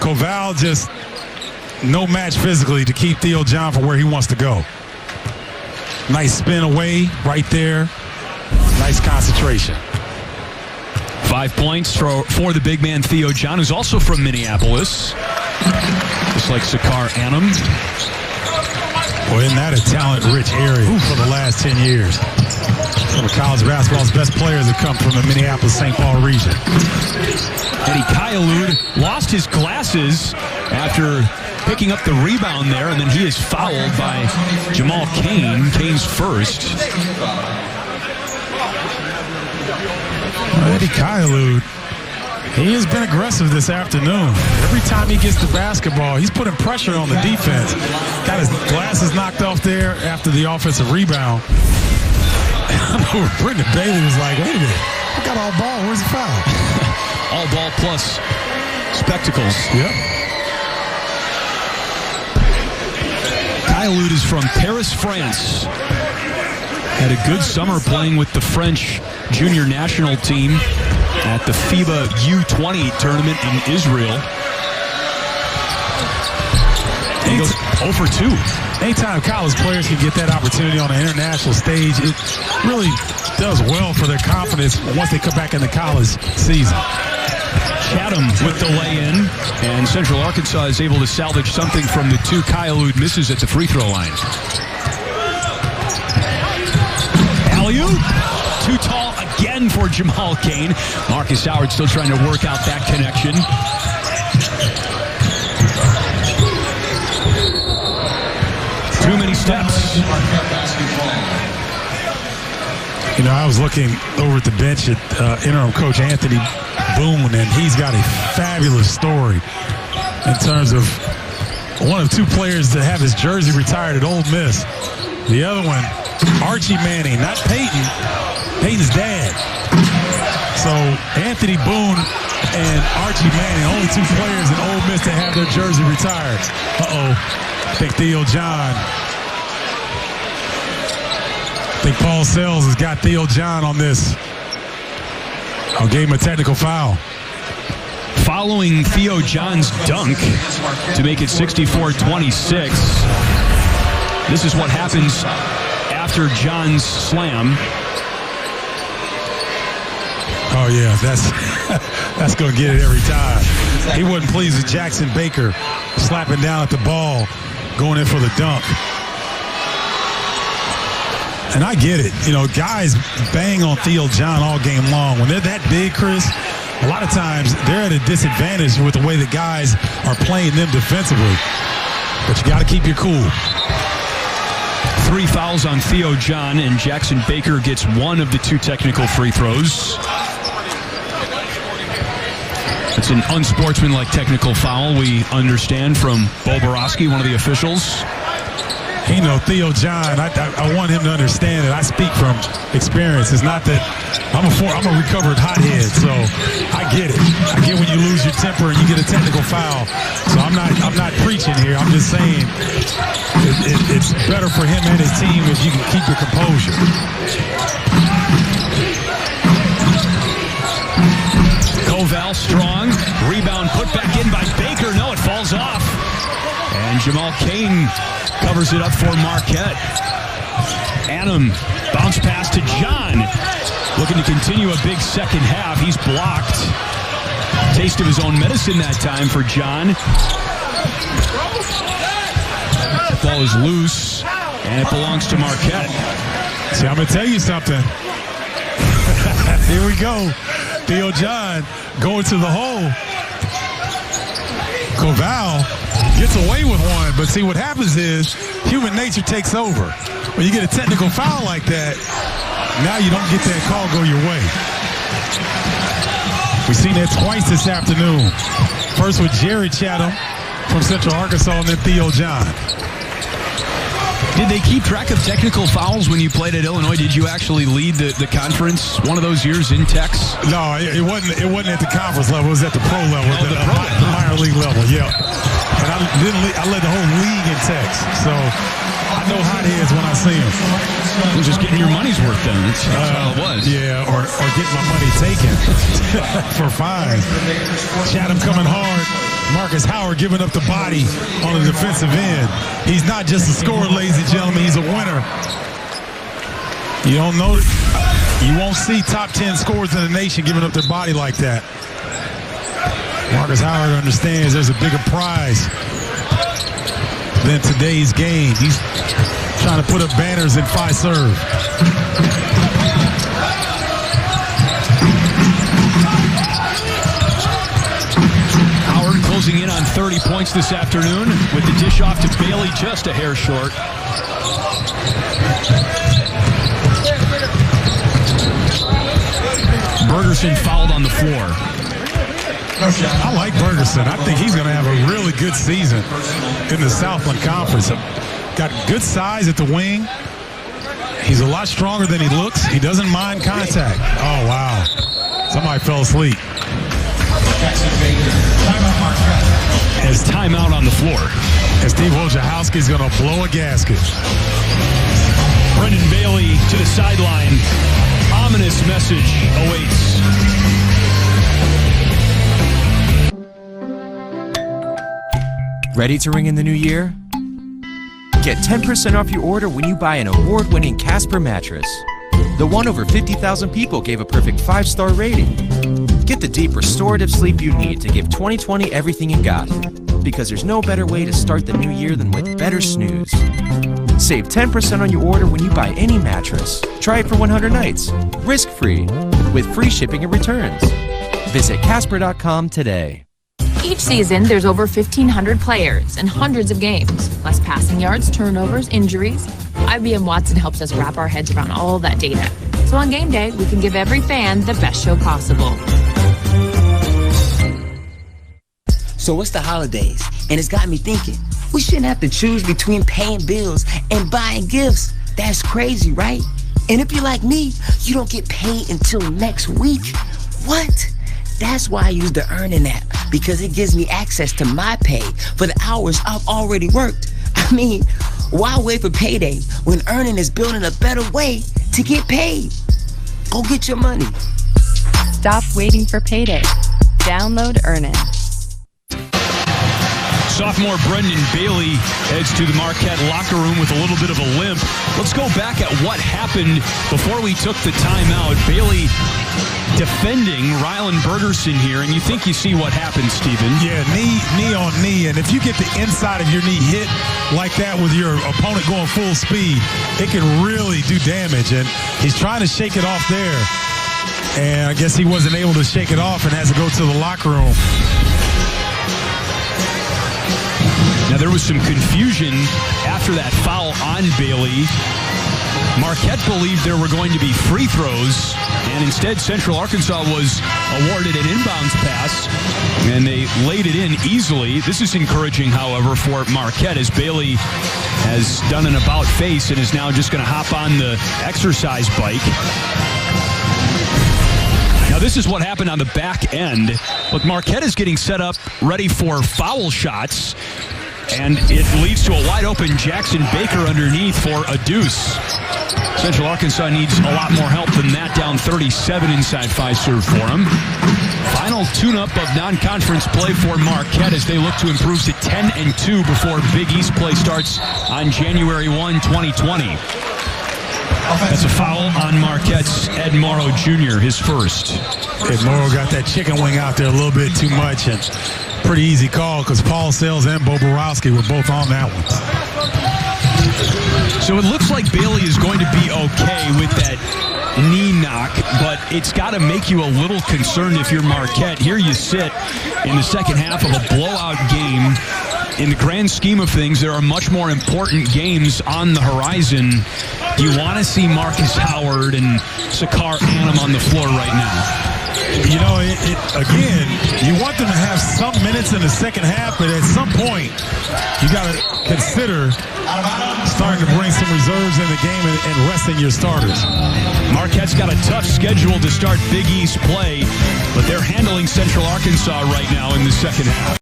Koval just no match physically to keep Theo John from where he wants to go. Nice spin away right there. Nice concentration. 5 points for the big man Theo John, who's also from Minneapolis. Just like Sakar Annam. Boy, isn't that a talent-rich area for the last 10 years? Some of college basketball's best players have come from the Minneapolis-St. Paul region. Eddie Kayalud lost his glasses after picking up the rebound there, and then he is fouled by Jamal Kane. Kane's first. Eddie Kayalud, he has been aggressive this afternoon. Every time he gets the basketball, he's putting pressure on the defense. Got his glasses knocked off there after the offensive rebound. Brendan Bailey was like, wait a minute, I got all ball, where's the foul? All ball plus spectacles. Yep. Kayalud is from Paris, France. Had a good summer playing with the French junior national team at the FIBA U20 tournament in Israel. He goes 0 for 2. Anytime college players can get that opportunity on an international stage, it really does well for their confidence once they come back in the college season. Chatham with the lay-in, and Central Arkansas is able to salvage something from the 2. Kyle Oud misses at the free throw line. Alley-oop, too tall again for Jamal Cain. Marcus Howard still trying to work out that connection. Too many steps. You know, I was looking over at the bench at interim coach Anthony Boone, and he's got a fabulous story in terms of one of 2 players that have his jersey retired at Ole Miss. The other one, Archie Manning, not Peyton, Peyton's dad. So Anthony Boone and Archie Manning, only 2 players in Ole Miss that have their jersey retired. I think Theo John. I think Paul Sells has got Theo John on this. I'll give him a technical foul. Following Theo John's dunk to make it 64-26. This is what happens after John's slam. Oh, yeah, that's going to get it every time. He wasn't pleased with Jackson Baker slapping down at the ball, going in for the dunk. And I get it. You know, guys bang on Theo John all game long. When they're that big, Chris, a lot of times they're at a disadvantage with the way the guys are playing them defensively. But you got to keep your cool. 3 fouls on Theo John, and Jackson Baker gets 1 of the 2 technical free throws. It's an unsportsmanlike technical foul, we understand, from Bo Borowski, one of the officials. You know, Theo John, I want him to understand that I speak from experience. It's not that I'm a recovered hothead, so I get it. I get when you lose your temper and you get a technical foul. So I'm not preaching here. I'm just saying it's better for him and his team if you can keep your composure. Koval strong. Rebound put back in by Baker. No, it falls off. And Jamal Cain covers it up for Marquette. Annam, bounce pass to John. Looking to continue a big second half. He's blocked. Taste of his own medicine that time for John. The ball is loose, and it belongs to Marquette. See, I'm going to tell you something. Here we go. Theo John going to the hole. Koval gets away with one, but see what happens is human nature takes over. When you get a technical foul like that, now you don't get that call go your way. We've seen that twice this afternoon. First with Jared Chatham from Central Arkansas, and then Theo John. Did they keep track of technical fouls when you played at Illinois? Did you actually lead the conference one of those years in Tex? No, it wasn't at the conference level. It was at the pro level, the minor league level, yeah. And I led the whole league in Tex, so I know hotheads when I see them. It was just getting your money's worth then. That's how it was. Yeah, or getting my money taken for fines. Chatham coming hard. Marcus Howard giving up the body on the defensive end. He's not just a scorer, ladies and gentlemen. He's a winner. You don't know. You won't see top 10 scorers in the nation giving up their body like that. Marcus Howard understands there's a bigger prize than today's game. He's trying to put up banners in Fiserv. Howard closing in on 30 points this afternoon with the dish off to Bailey just a hair short. Bergerson fouled on the floor. I like Bergerson. I think he's going to have a really good season in the Southland Conference. Got good size at the wing. He's a lot stronger than he looks. He doesn't mind contact. Oh, wow. Somebody fell asleep. As timeout on the floor. And Steve Wojciechowski is going to blow a gasket. Brendan Bailey to the sideline. Ominous message awaits. Ready to ring in the new year? Get 10% off your order when you buy an award-winning Casper mattress. The one over 50,000 people gave a perfect 5-star rating. Get the deep restorative sleep you need to give 2020 everything you got. Because there's no better way to start the new year than with better snooze. Save 10% on your order when you buy any mattress. Try it for 100 nights, risk-free, with free shipping and returns. Visit Casper.com today. Each season, there's over 1,500 players and hundreds of games, plus passing yards, turnovers, injuries. IBM Watson helps us wrap our heads around all that data. So on game day, we can give every fan the best show possible. So it's the holidays, and it's got me thinking, we shouldn't have to choose between paying bills and buying gifts. That's crazy, right? And if you're like me, you don't get paid until next week. What? That's why I use the Earnin app, because it gives me access to my pay for the hours I've already worked. I mean, why wait for payday when Earnin is building a better way to get paid? Go get your money. Stop waiting for payday. Download Earnin. Sophomore Brendan Bailey heads to the Marquette locker room with a little bit of a limp. Let's go back at what happened before we took the timeout. Bailey defending Rylan Bergerson here, and you think you see what happened, Steven. Yeah, knee on knee, and if you get the inside of your knee hit like that with your opponent going full speed, it can really do damage, and he's trying to shake it off there, and I guess he wasn't able to shake it off and has to go to the locker room. Now, there was some confusion after that foul on Bailey. Marquette believed there were going to be free throws, and instead Central Arkansas was awarded an inbounds pass, and they laid it in easily. This is encouraging, however, for Marquette, as Bailey has done an about face and is now just going to hop on the exercise bike. Now, this is what happened on the back end. Look, Marquette is getting set up, ready for foul shots, and it leads to a wide-open Jackson Baker underneath for a deuce. Central Arkansas needs a lot more help than that, down 37 inside Fiserv for them. Final tune-up of non-conference play for Marquette as they look to improve to 10-2 before Big East play starts on January 1, 2020. That's a foul on Marquette's Ed Morrow Jr., his first. Ed Morrow got that chicken wing out there a little bit too much, and pretty easy call because Paul Sells and Bo Borowski were both on that one. So it looks like Bailey is going to be okay with that knee knock, but it's got to make you a little concerned if you're Marquette. Here you sit in the second half of a blowout game. In the grand scheme of things, there are much more important games on the horizon. You want to see Marcus Howard and Sakar Annam on the floor right now. You know, again, you want them to have some minutes in the second half, but at some point, you got to consider starting to bring some reserves in the game and resting your starters. Marquette's got a tough schedule to start Big East play, but they're handling Central Arkansas right now in the second half.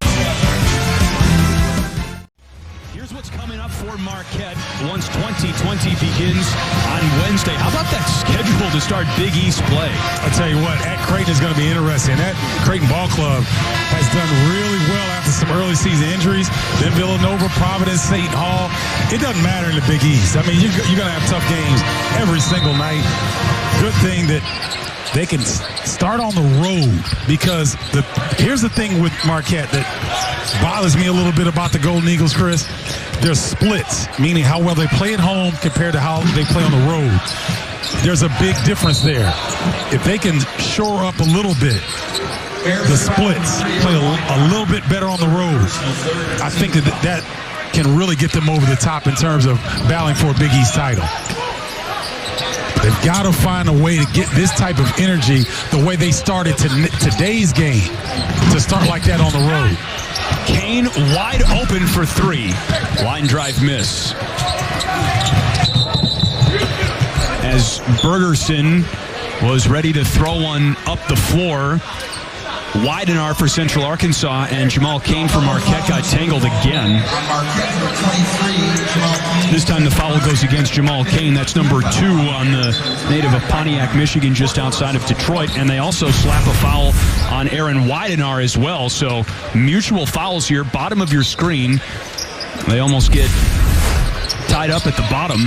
Here's what's coming up for Marquette once 2020 begins on Wednesday. How about that schedule to start Big East play? I'll tell you what, at Creighton is going to be interesting. That Creighton ball club has done really well after some early season injuries. Then Villanova, Providence, St. Hall. It doesn't matter in the Big East. I mean, you're going to have tough games every single night. Good thing that they can start on the road, because here's the thing with Marquette that bothers me a little bit about the Golden Eagles, Chris. They're splits, meaning how well they play at home compared to how they play on the road. There's a big difference there. If they can shore up a little bit, the splits, play a little bit better on the road, I think that can really get them over the top in terms of battling for a Big East title. They've got to find a way to get this type of energy the way they started today's game, to start like that on the road. Kane wide open for three. Line drive miss. As Bergerson was ready to throw one up the floor, Widenar for Central Arkansas, and Jamal Kane for Marquette got tangled again. This time the foul goes against Jamal Kane. That's number 2 on the native of Pontiac, Michigan, just outside of Detroit. And they also slap a foul on Aaron Widenar as well. So mutual fouls here, bottom of your screen. They almost get tied up at the bottom.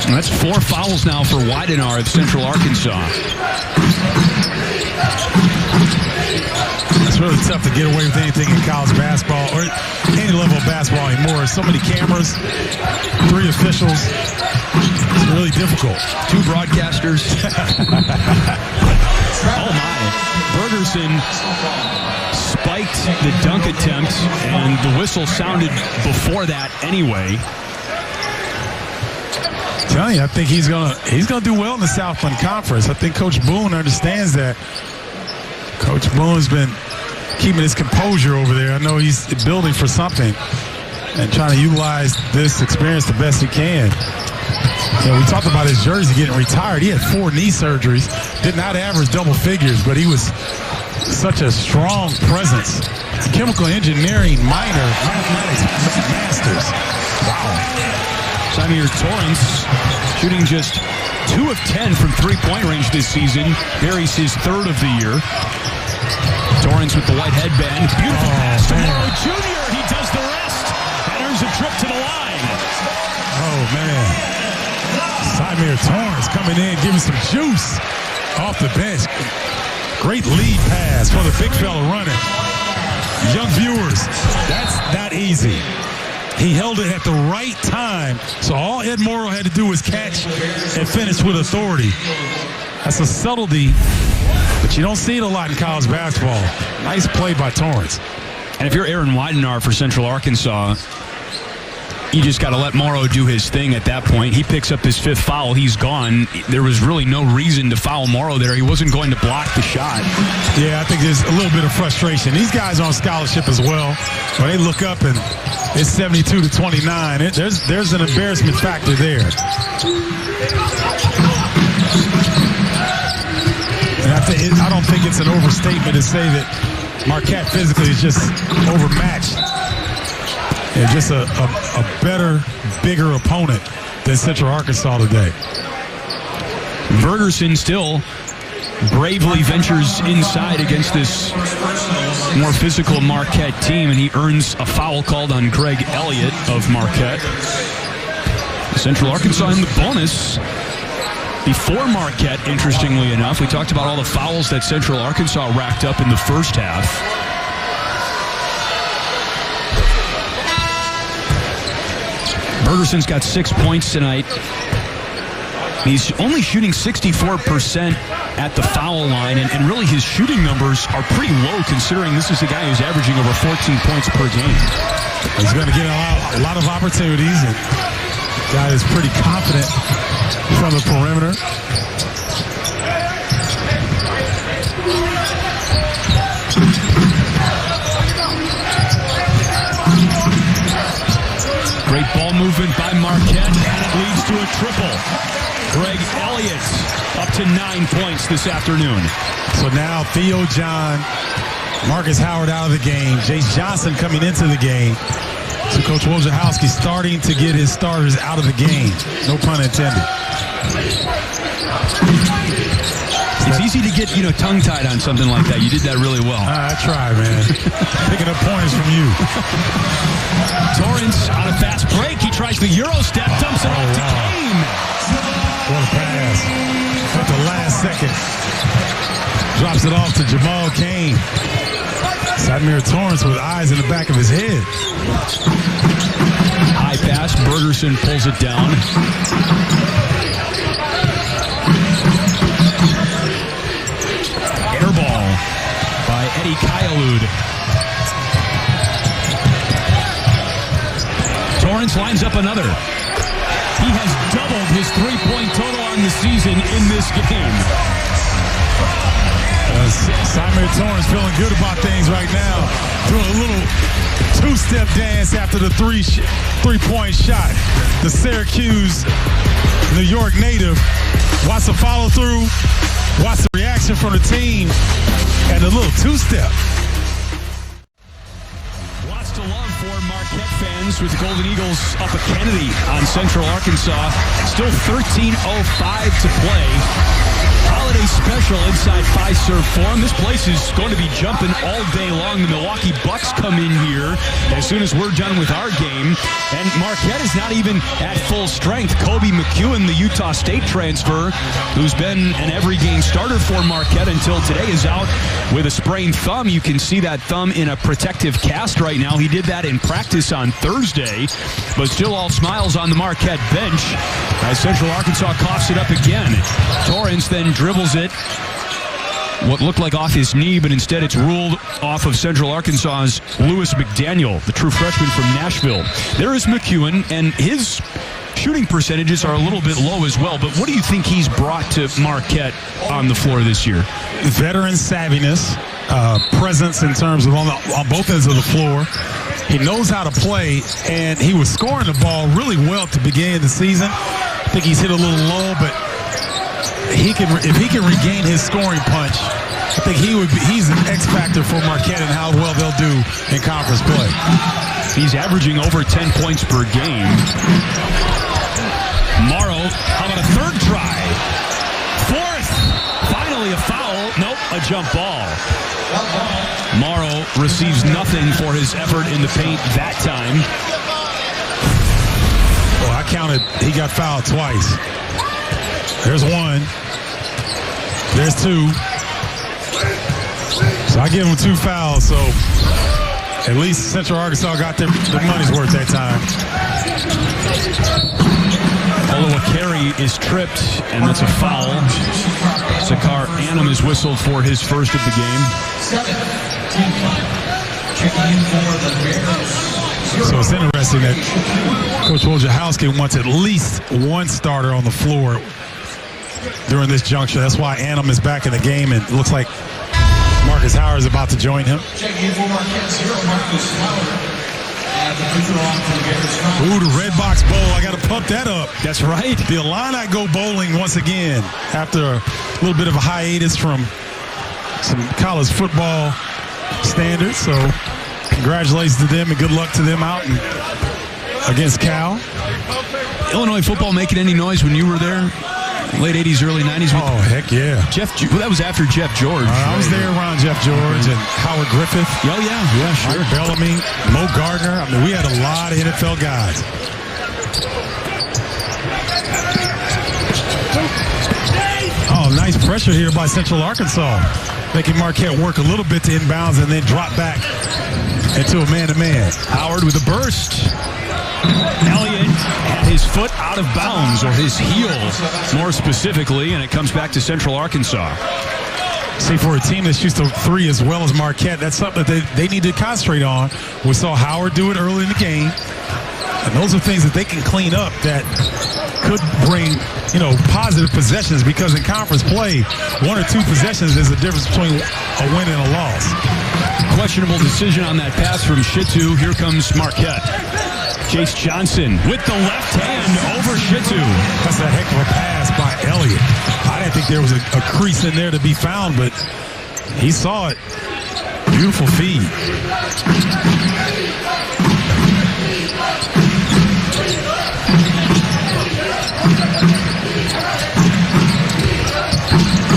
And that's 4 fouls now for Widenar of Central Arkansas. It's really tough to get away with anything in college basketball or any level of basketball anymore. So many cameras, 3 officials. It's really difficult. 2 broadcasters. Oh, my. Bergerson spiked the dunk attempt, and the whistle sounded before that anyway. I'm telling you, I think he's gonna do well in the Southland Conference. I think Coach Boone understands that. Coach Boone's been keeping his composure over there. I know he's building for something and trying to utilize this experience the best he can. You know, we talked about his jersey getting retired. He had 4 knee surgeries, did not average double figures, but he was such a strong presence. Chemical engineering minor, mathematics masters. Wow. Samir Torrance shooting just 2 of 10 from three-point range this season. Buries his 3rd of the year. Torrance with the white headband. Beautiful pass to Morrow Jr. He does the rest. And earns a trip to the line. Oh, man. Samir Torrance coming in, giving some juice off the bench. Great lead pass for the big fella running. Young viewers, that's not easy. He held it at the right time, so all Ed Morrow had to do was catch and finish with authority. That's a subtlety, but you don't see it a lot in college basketball. Nice play by Torrance. And if you're Aaron Weidenar for Central Arkansas, you just got to let Morrow do his thing at that point. He picks up his 5th foul. He's gone. There was really no reason to foul Morrow there. He wasn't going to block the shot. Yeah, I think there's a little bit of frustration. These guys are on scholarship as well. When they look up and it's 72-29, there's an embarrassment factor there. And I don't think it's an overstatement to say that Marquette physically is just overmatched. And just a better, bigger opponent than Central Arkansas today. Bergerson still bravely ventures inside against this more physical Marquette team, and he earns a foul called on Greg Elliott of Marquette. Central Arkansas in the bonus before Marquette, interestingly enough. We talked about all the fouls that Central Arkansas racked up in the first half. Bergerson's got 6 points tonight. He's only shooting 64% at the foul line, and really his shooting numbers are pretty low considering this is a guy who's averaging over 14 points per game. He's going to get a lot of opportunities, and the guy is pretty confident from the perimeter. Great ball movement by Marquette, and it leads to a triple. Greg Elliott up to 9 points this afternoon. So now Theo John, Marcus Howard out of the game, Jace Johnson coming into the game. So Coach Wojciechowski starting to get his starters out of the game. No pun intended. It's easy to get, tongue-tied on something like that. You did that really well. I try, man. Picking up points from you. Torrance on a fast break. He tries the Euro step, dumps it off to Kane. What a pass. At the last second. Drops it off to Jamal Kane. Samir Torrance with eyes in the back of his head. High pass. Bergerson pulls it down. Air ball by Eddie Kayalud. Torrance lines up another. He has doubled his three-point total on the season in this game. Samir Torrance feeling good about things right now. Doing a little two-step dance after the three-point shot. The Syracuse, New York native wants to follow through, wants the reaction from the team, and a little two-step. Lots to love for Marquette fans with the Golden Eagles up at Kennedy on Central Arkansas. Still 13:05 to play. Holiday special inside Fiserv Forum. This place is going to be jumping all day long. The Milwaukee Bucks come in here as soon as we're done with our game. And Marquette is not even at full strength. Kobe McEwen, the Utah State transfer, who's been an every-game starter for Marquette until today, is out with a sprained thumb. You can see that thumb in a protective cast right now. He did that in practice on Thursday, but still all smiles on the Marquette bench as Central Arkansas coughs it up again. Torrance then dribbles it, what looked like off his knee, but instead it's ruled off of Central Arkansas's Lewis McDaniel, the true freshman from Nashville. There is McEwen, and his shooting percentages are a little bit low as well, but what do you think he's brought to Marquette on the floor this year? Veteran savviness, presence in terms of on both ends of the floor. He knows how to play, and he was scoring the ball really well to begin the season. I think he's hit a little low, but if he can regain his scoring punch, I think he's an X factor for Marquette and how well they'll do in conference play. He's averaging over 10 points per game. Morrow, how about a third try? Fourth, finally a foul. Nope, a jump ball. Morrow receives nothing for his effort in the paint that time. Well, I counted, he got fouled twice. There's one. There's two. So I give him 2 fouls, so at least Central Arkansas got their money's worth that time. Although a carry is tripped, and that's a foul. Sakar Annam is whistled for his first of the game. So it's interesting that Coach Wojciechowski wants at least one starter on the floor during this juncture. That's why Annam is back in the game, and it looks like Marcus Howard is about to join him. Ooh, the Red Box Bowl. I got to pump that up. That's right. The Illini go bowling once again after a little bit of a hiatus from some college football standards. So congratulations to them and good luck to them out against Cal. Illinois football making any noise when you were there? Late 80s, early 90s? Oh, heck yeah. That was after Jeff George. I was there around Jeff George and Howard Griffith. Oh, yeah, sure. Mike Bellamy, Mo Gardner. I mean, we had a lot of NFL guys. Oh, nice pressure here by Central Arkansas, making Marquette work a little bit to inbounds and then drop back into a man-to-man. Howard with a burst. Elliott had his foot out of bounds, or his heel more specifically, and it comes back to Central Arkansas. See, for a team that shoots the three as well as Marquette, that's something that they need to concentrate on. We saw Howard do it early in the game, and those are things that they can clean up that could bring, positive possessions, because in conference play, 1 or 2 possessions is the difference between a win and a loss. Questionable decision on that pass from Shitu. Here comes Marquette. Chase Johnson with the left hand over Shitu. That's a heck of a pass by Elliott. I didn't think there was a crease in there to be found, but he saw it. Beautiful feed.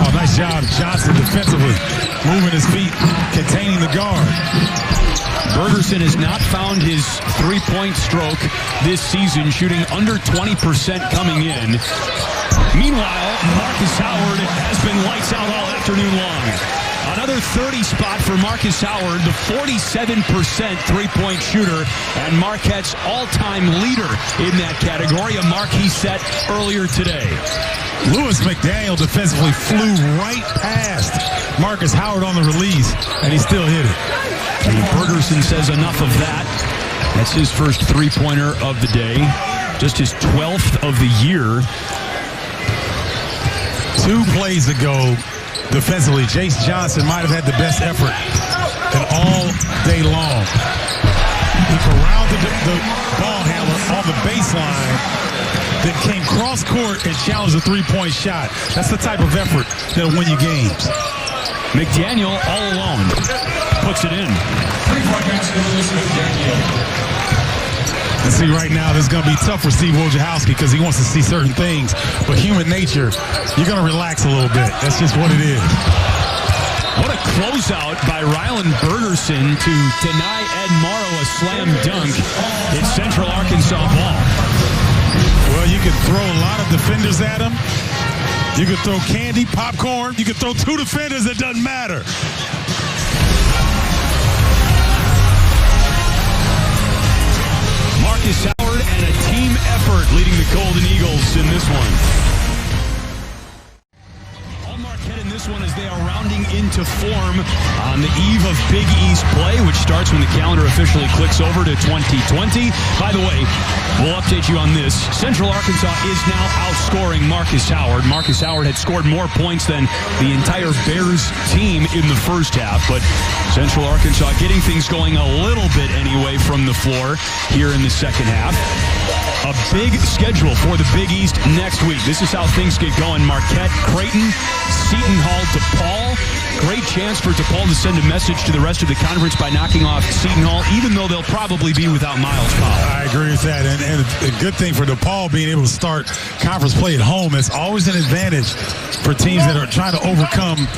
Oh, nice job, Johnson, defensively. Moving his feet, containing the guard. Bergerson has not found his three-point stroke this season, shooting under 20% coming in. Meanwhile, Marcus Howard has been lights out all afternoon long. Another 30 spot for Marcus Howard, the 47% three-point shooter, and Marquette's all-time leader in that category, a mark he set earlier today. Lewis McDaniel defensively flew right past Marcus Howard on the release, and he still hit it. And Bergerson says enough of that. That's his first three-pointer of the day, just his 12th of the year. 2 plays ago, defensively, Chase Johnson might have had the best effort in all day long. He corralled the ball handler on the baseline, then came cross-court and challenged a three-point shot. That's the type of effort that'll win you games. McDaniel all alone puts it in. And see, right now, this is going to be tough for Steve Wojciechowski because he wants to see certain things. But human nature, you're going to relax a little bit. That's just what it is. What a closeout by Rylan Bergerson to deny Ed Morrow a slam dunk. It's Central Arkansas ball. Well, you can throw a lot of defenders at him. You can throw candy, popcorn. You can throw two defenders. It doesn't matter. Marcus Howard and a team effort leading the Golden Eagles in this one. All Marquette in this one as they are rounding into form on the eve of Big East play, which starts when the calendar officially clicks over to 2020. By the way, we'll update you on this. Central Arkansas is now outscoring Marcus Howard. Marcus Howard had scored more points than the entire Bears team in the first half, but Central Arkansas getting things going a little bit anyway from the floor here in the second half. A big schedule for the Big East next week. This is how things get going. Marquette, Creighton, Seton Hall, DePaul. Great chance for DePaul to send a message to the rest of the conference by knocking off Seton Hall, even though they'll probably be without Miles Powell. I agree with that. And a good thing for DePaul being able to start conference play at home. It's always an advantage for teams that are trying to overcome,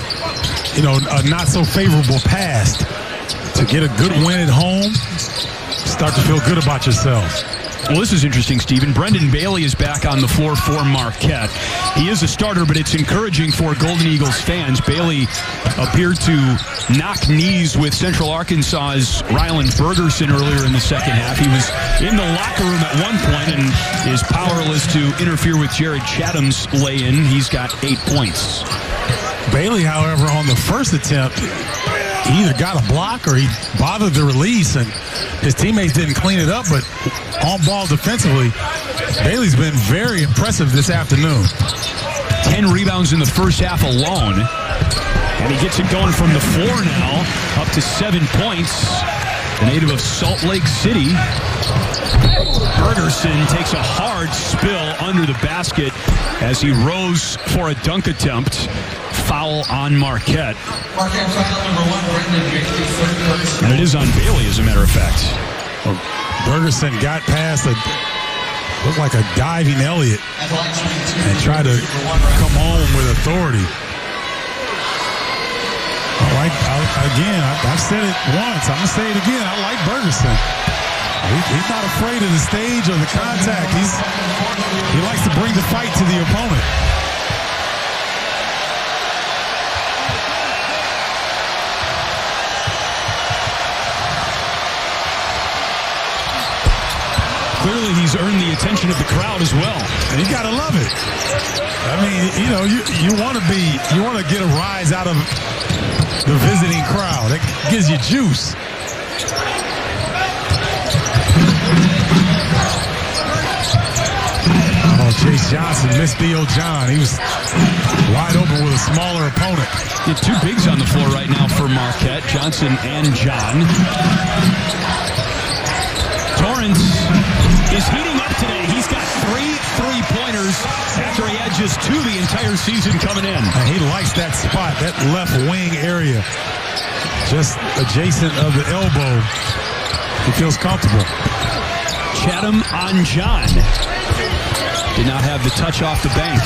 a not so favorable past. To get a good win at home, start to feel good about yourself. Well, this is interesting, Stephen. Brendan Bailey is back on the floor for Marquette. He is a starter, but it's encouraging for Golden Eagles fans. Bailey appeared to knock knees with Central Arkansas's Rylan Bergerson earlier in the second half. He was in the locker room at one point and is powerless to interfere with Jared Chatham's lay-in. He's got 8 points. Bailey, however, on the first attempt, he either got a block or he bothered the release, and his teammates didn't clean it up, but on ball defensively, Bailey's been very impressive this afternoon. 10 rebounds in the first half alone, and he gets it going from the floor now, up to 7 points. The native of Salt Lake City. Bergerson takes a hard spill under the basket as he rose for a dunk attempt. Foul on Marquette. Marquette foul number 1, Brendan Bailey. And it is on Bailey, as a matter of fact. Well, Bergerson got past looked like a diving Elliott and tried to come home with authority. I've said it once. I'm going to say it again. I like Bergerson. He's not afraid of the stage or the contact. He likes to bring the fight to the opponent. Clearly, he's earned the attention of the crowd as well. And you got to love it. I mean, you want to get a rise out of the visiting crowd. It gives you juice. Oh, Chase Johnson missed Theo John. He was wide open with a smaller opponent. You have 2 bigs on the floor right now for Marquette, Johnson and John. Torrance is heating up today. He's got 3 3-pointers after he had just 2 the entire season coming in. And he likes that spot, that left wing area, just adjacent of the elbow. He feels comfortable. Chatham on John. Did not have the touch off the bank.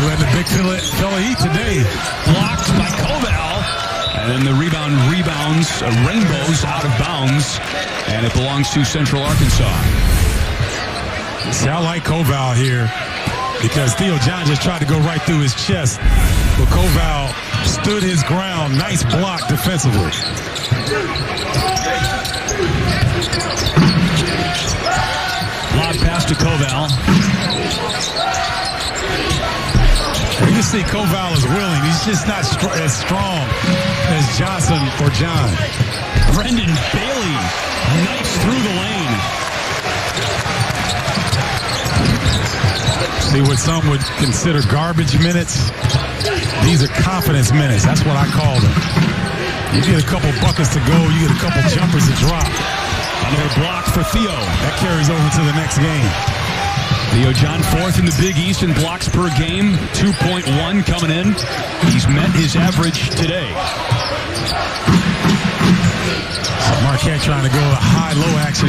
Letting the big fella eat today. Blocked by Koval. And then the rebounds, rainbows out of bounds. And it belongs to Central Arkansas. See, I like Koval here because Theo John just tried to go right through his chest. But Koval stood his ground. Nice block defensively. Lob pass to Koval. You can see Koval is willing. He's just not as strong as Johnson or John. Brendan Bailey knifes through the lane. See what some would consider garbage minutes? These are confidence minutes. That's what I call them. You get a couple buckets to go. You get a couple jumpers to drop. Another block for Theo. That carries over to the next game. Theo John fourth in the Big East in blocks per game, 2.1 coming in. He's met his average today. So Marquette trying to go a high-low action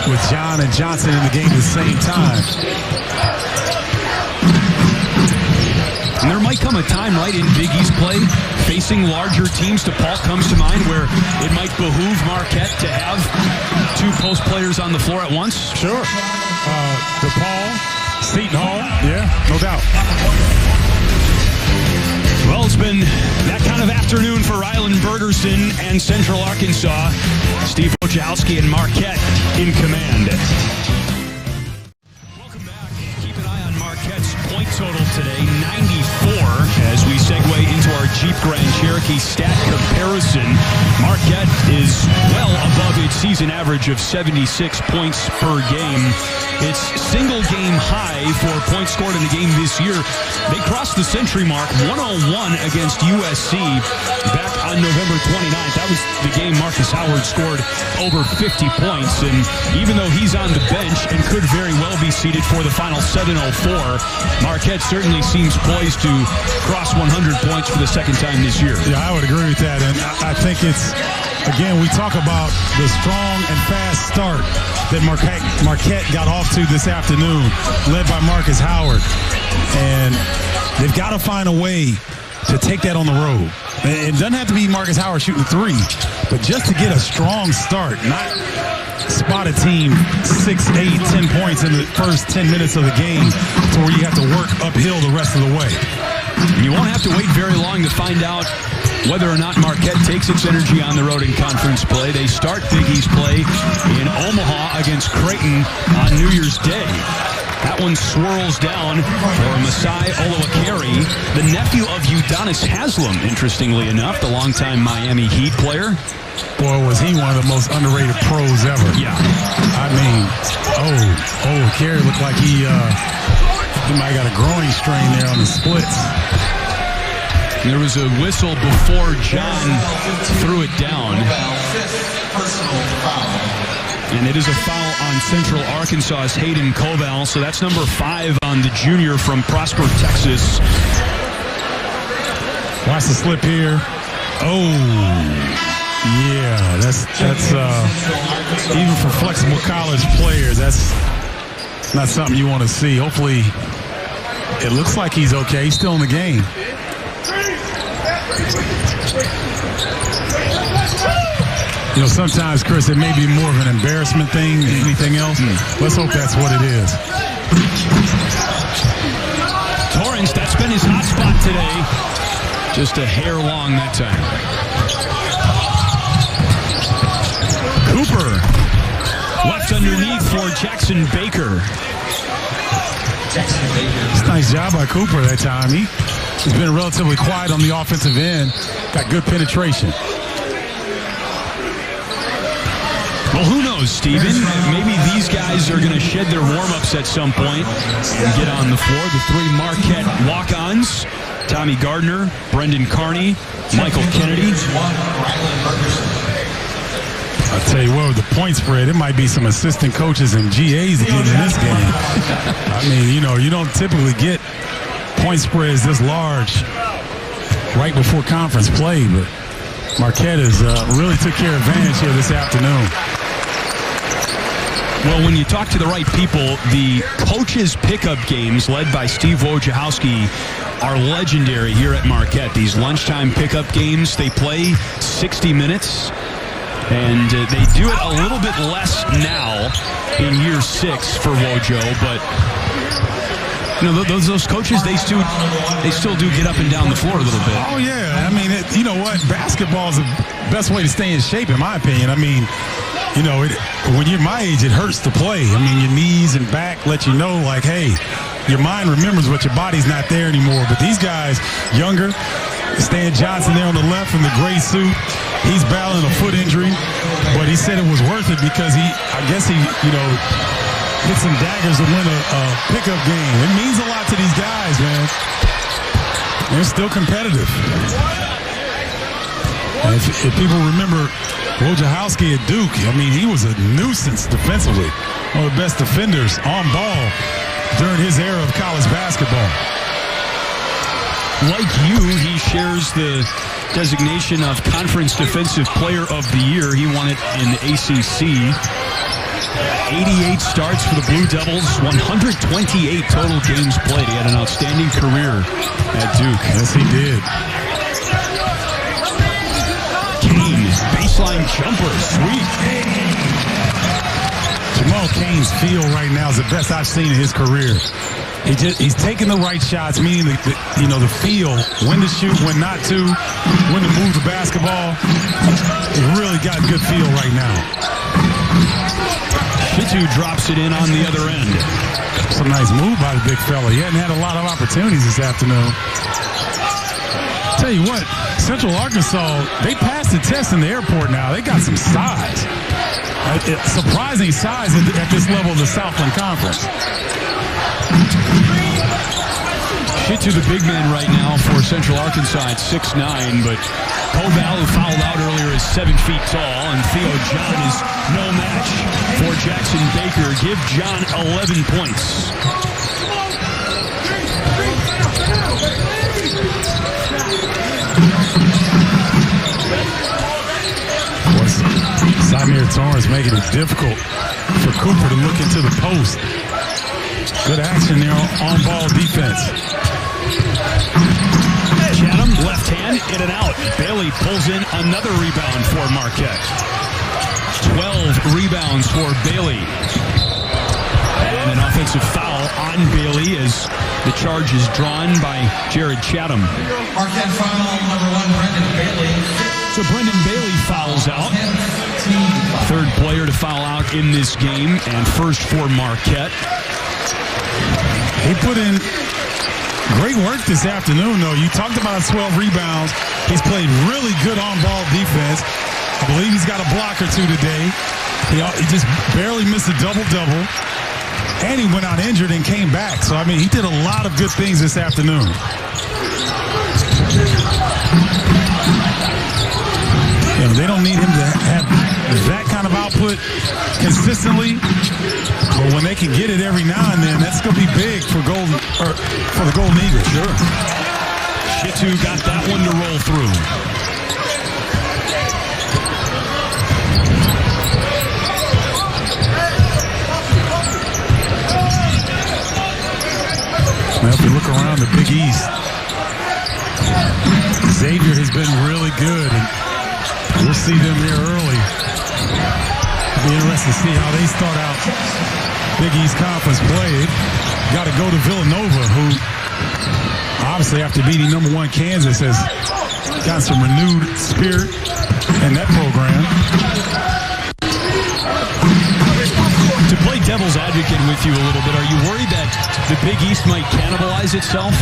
with John and Johnson in the game at the same time. And there might come a time, right, in Big East play, facing larger teams, DePaul comes to mind, where it might behoove Marquette to have two post players on the floor at once. Sure. DePaul, Seton Hall, yeah, no doubt. Well, it's been that kind of afternoon for Rylan Bergerson and Central Arkansas. Steve Wojciechowski and Marquette in command. Welcome back. Keep an eye on Marquette's point total today, 94. As we segue into our Jeep Grand Cherokee stat comparison, Marquette is well above its season average of 76 points per game. Its single game high for points scored in a game this year. They crossed the century mark, 101 against USC back on November 29th. That was the game Marcus Howard scored over 50 points. And even though he's on the bench and could very well be seated for the final 7:04, Marquette certainly seems poised to cross 100 points for the second time this year. Yeah, I would agree with that. And I think it's, again, we talk about the strong and fast start that Marquette got off to this afternoon, led by Marcus Howard. And they've got to find a way to take that on the road. It doesn't have to be Marcus Howard shooting three, but just to get a strong start, not spot a team 6, 8, 10 points in the first 10 minutes of the game to where you have to work uphill the rest of the way. You won't have to wait very long to find out whether or not Marquette takes its energy on the road in conference play. They start Big East play in Omaha against Creighton on New Year's Day. That one swirls down for Masai Olowokere, the nephew of Udonis Haslem, interestingly enough, the longtime Miami Heat player. Boy, was he one of the most underrated pros ever. Yeah. I mean, Olowokere looked like he might have got a groin strain there on the splits. There was a whistle before John threw it down. And it is a foul on Central Arkansas's Hayden Koval. So that's number 5 on the junior from Prosper, Texas. Watch the slip here. Oh, yeah. That's even for flexible college players, that's not something you want to see. Hopefully, it looks like he's okay. He's still in the game. You know, sometimes, Chris, it may be more of an embarrassment thing than anything else. Let's hope that's what it is. Torrance, that's been his hot spot today. Just a hair long that time. Cooper left underneath for Jackson Baker. It's a nice job by Cooper that time. He's been relatively quiet on the offensive end. Got good penetration. Well, who knows, Steven? Maybe these guys are going to shed their warm-ups at some point and get on the floor. The 3 Marquette walk-ons, Tommy Gardner, Brendan Carney, Michael Kennedy. I'll tell you what, with the point spread, it might be some assistant coaches and GAs that get in this game. I mean, you don't typically get point spreads this large right before conference play, but Marquette has really took care of advantage here this afternoon. Well, when you talk to the right people, the coaches' pickup games led by Steve Wojciechowski are legendary here at Marquette. These lunchtime pickup games, they play 60 minutes, and they do it a little bit less now in year 6 for Wojo, but you know, those coaches, they still do get up and down the floor a little bit. Oh, yeah. I mean, you know what? Basketball is the best way to stay in shape, in my opinion. I mean, you know, when you're my age, it hurts to play. I mean, your knees and back let you know, like, hey, your mind remembers what your body's not there anymore. But these guys, younger, Stan Johnson there on the left in the gray suit, he's battling a foot injury, but he said it was worth it because I guess he hit some daggers to win a pickup game. It means a lot to these guys, man. They're still competitive. And if people remember Wojciechowski at Duke, I mean, he was a nuisance defensively. One of the best defenders on ball during his era of college basketball. Like you, he shares the designation of Conference Defensive Player of the Year. He won it in the ACC. 88 starts for the Blue Devils, 128 total games played. He had an outstanding career at Duke. Yes, he did. Kane, baseline jumper, sweet. Jamal Cain's feel right now is the best I've seen in his career. He's taking the right shots, meaning the feel, when to shoot, when not to, when to move the basketball. He's really got a good feel right now. Shitu drops it in on the other end. Some nice move by the big fella. He hadn't had a lot of opportunities this afternoon. Tell you what, Central Arkansas, they passed the test in the airport now. They got some size. Surprising size at this level of the Southland Conference. Shitu, the big man right now for Central Arkansas at 6'9", but Koval, who fouled out earlier, is 7 feet tall, and Theo John is no match for Jackson Baker. Give John 11 points. Samir Torrance making it difficult for Cooper to look into the post. Good action there on ball defense. Chatham, left hand, in and out. Bailey pulls in another rebound for Marquette. 12 rebounds for Bailey. And an offensive foul on Bailey as the charge is drawn by Jared Chatham. Marquette foul number 1, Brendan Bailey. So Brendan Bailey fouls out. Third player to foul out in this game, and first for Marquette. He put in great work this afternoon, though. You talked about 12 rebounds. He's played really good on-ball defense. I believe he's got a block or two today. He just barely missed a double-double. And he went out injured and came back. So, I mean, he did a lot of good things this afternoon. You know, they don't need him to have that kind of output consistently, but when they can get it every now and then, that's going to be big for the Golden Eagles. Sure. Shitu got that one to roll through. Now, if you look around the Big East, Xavier has been really good, and we'll see them here early. It'll be interesting to see how they start out Big East Conference play. Got to go to Villanova, who obviously after beating number 1 Kansas has got some renewed spirit in that program. To play devil's advocate with you a little bit, are you worried that the Big East might cannibalize itself?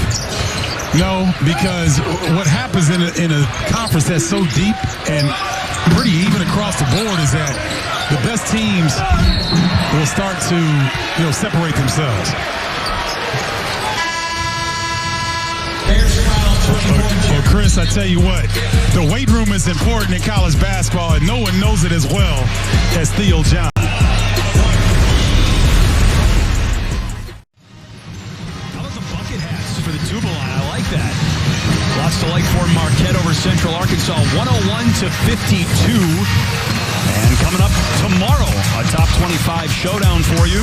No, because what happens in a conference that's so deep and pretty even across the board is that the best teams will start to, separate themselves. Well, Chris, I tell you what, the weight room is important in college basketball, and no one knows it as well as Theo John. For the Tuba line, I like that. Lots to like for Marquette over Central Arkansas, 101-52. And coming up tomorrow, a top 25 showdown for you.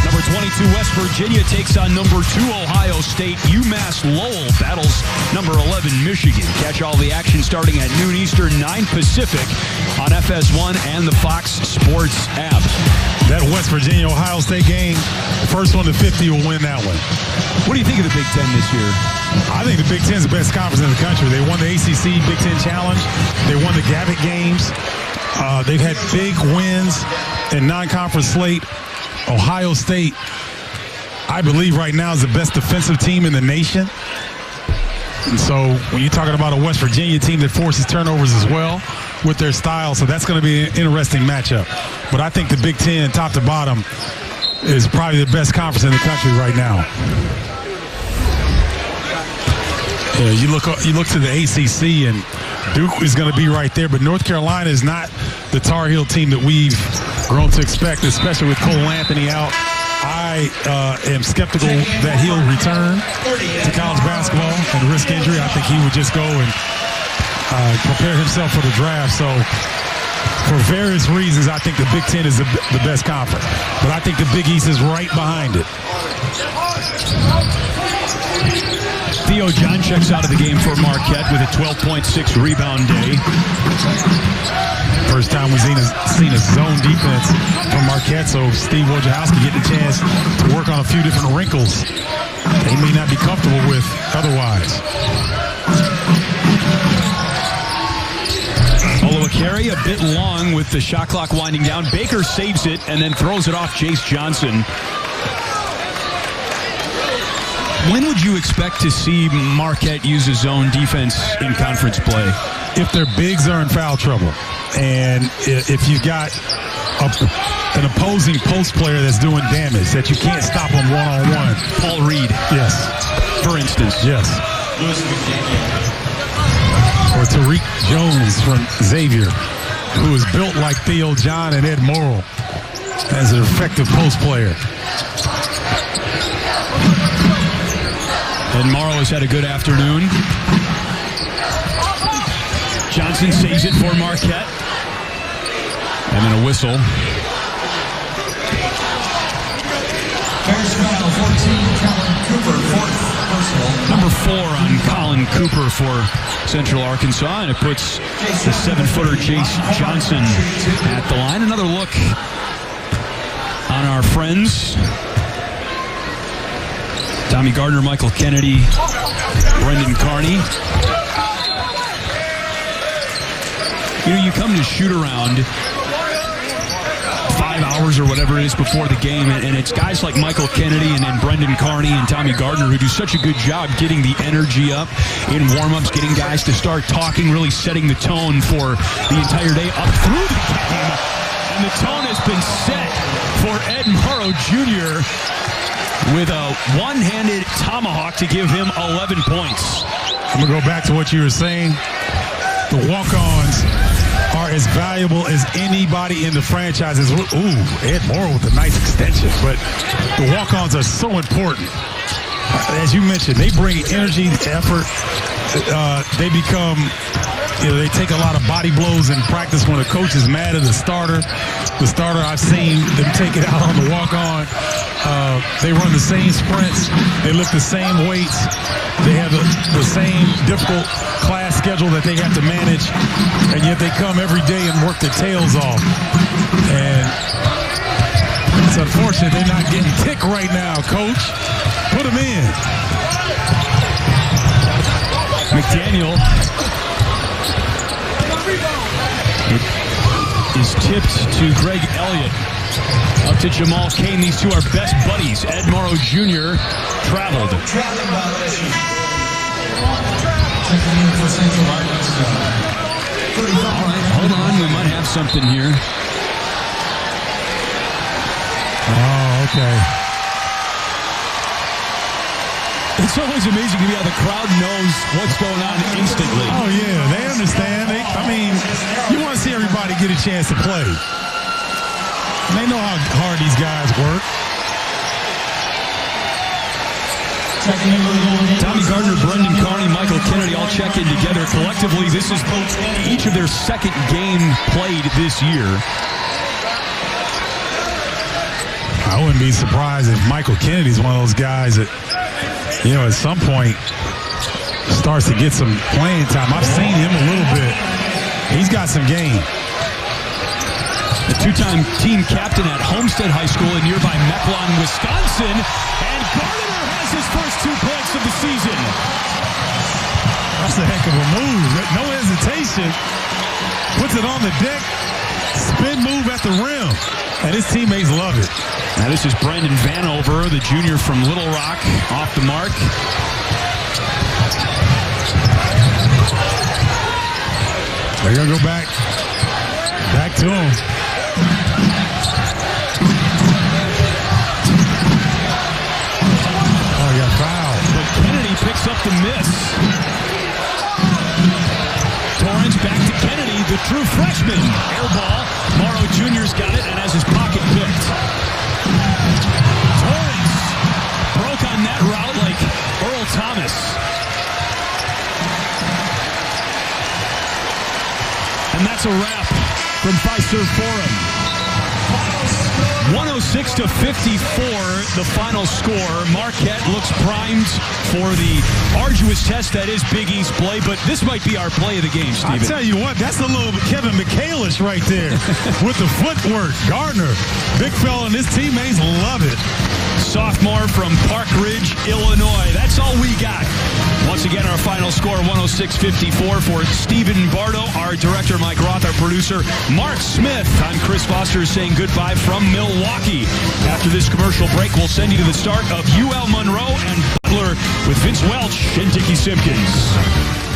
Number 22 West Virginia takes on number 2 Ohio State. UMass Lowell battles number 11 Michigan. Catch all the action starting at noon Eastern, 9 Pacific on FS1 and the Fox Sports app. That West Virginia-Ohio State game, first one to 50 will win that one. What do you think of the Big Ten this year? I think the Big Ten is the best conference in the country. They won the ACC Big Ten Challenge. They won the Gavitt games. They've had big wins in non-conference slate. Ohio State, I believe right now, is the best defensive team in the nation. And so when you're talking about a West Virginia team that forces turnovers as well with their style, so that's going to be an interesting matchup. But I think the Big Ten, top to bottom, is probably the best conference in the country right now. Yeah, you look to the ACC, and Duke is going to be right there, but North Carolina is not the Tar Heel team that we've grown to expect, especially with Cole Anthony out. I I am skeptical that he'll return to college basketball and risk injury. I think he would just go and prepare himself for the draft. So for various reasons, I think the Big Ten is the best conference. But I think the Big East is right behind it. Theo John checks out of the game for Marquette with a 12.6 rebound day. First time we've seen a zone defense from Marquette, so Steve Wojciechowski getting a chance to work on a few different wrinkles he may not be comfortable with otherwise. Olowokere a bit long with the shot clock winding down. Baker saves it and then throws it off Jace Johnson. When would you expect to see Marquette use a zone defense in conference play? If their bigs are in foul trouble, and if you've got an opposing post player that's doing damage, that you can't stop them one-on-one. Paul Reed. Yes. For instance. Yes. Or Tariq Jones from Xavier, who is built like Theo John and Ed Morrill as an effective post player. And Morrow has had a good afternoon. Johnson saves it for Marquette. And then a whistle. First foul, 14, Colin Cooper, fourth personal. Number 4 on Colin Cooper for Central Arkansas. And it puts the 7-footer Jace Johnson at the line. Another look on our friends. Tommy Gardner, Michael Kennedy, Brendan Carney. You know, you come to shoot around 5 hours or whatever it is before the game, and it's guys like Michael Kennedy and Brendan Carney and Tommy Gardner who do such a good job getting the energy up in warm-ups, getting guys to start talking, really setting the tone for the entire day up through the game. And the tone has been set for Ed Morrow Jr., with a one-handed tomahawk to give him 11 points. I'm going to go back to what you were saying. The walk-ons are as valuable as anybody in the franchises. Ooh, Ed Morrow with a nice extension. But the walk-ons are so important. As you mentioned, they bring energy, effort. They become, they take a lot of body blows in practice when a coach is mad at the starter. The starter, I've seen them take it out on the walk-on. They run the same sprints. They lift the same weights. They have the same difficult class schedule that they have to manage, and yet they come every day and work their tails off. And it's unfortunate they're not getting kicked right now, Coach. Put them in. McDaniel is tipped to Greg Elliott. Up to Jamal Cain. These two are best buddies. Ed Morrow Jr. traveled. Hold on, we might have something here. Oh, okay. It's always amazing to me how the crowd knows what's going on instantly. Oh, yeah, they understand. You want to see everybody get a chance to play. They know how hard these guys work. Tommy Gardner, Brendan Carney, Michael Kennedy all check in together. Collectively, this is each of their second game played this year. I wouldn't be surprised if Michael Kennedy's one of those guys that, at some point starts to get some playing time. I've seen him a little bit. He's got some game. The two-time team captain at Homestead High School in nearby Mequon, Wisconsin. And Gardner has his first 2 points of the season. That's a heck of a move. No hesitation. Puts it on the deck. Spin move at the rim. And his teammates love it. Now this is Brandon Vanover, the junior from Little Rock, off the mark. They're going to go back to him. Oh, he got fouled. But Kennedy picks up the miss. Torrance back to Kennedy, the true freshman. Air ball. Morrow Jr.'s got it and has his pocket picked. Torrance that's a wrap from Fiserv Forum. 106-54, the final score. Marquette looks primed for the arduous test that is Big East play, but this might be our play of the game, Steven. I tell you what, that's a little Kevin McHale-ish right there with the footwork. Gardner, big fella, and his teammates love it. Sophomore from Park Ridge, Illinois. That's all we got. Once again, our final score, 106-54 for Stephen Bardo, our director, Mike Roth, our producer, Mark Smith. I'm Chris Foster saying goodbye from Milwaukee. After this commercial break, we'll send you to the start of UL Monroe and Butler with Vince Welch and Dickie Simpkins.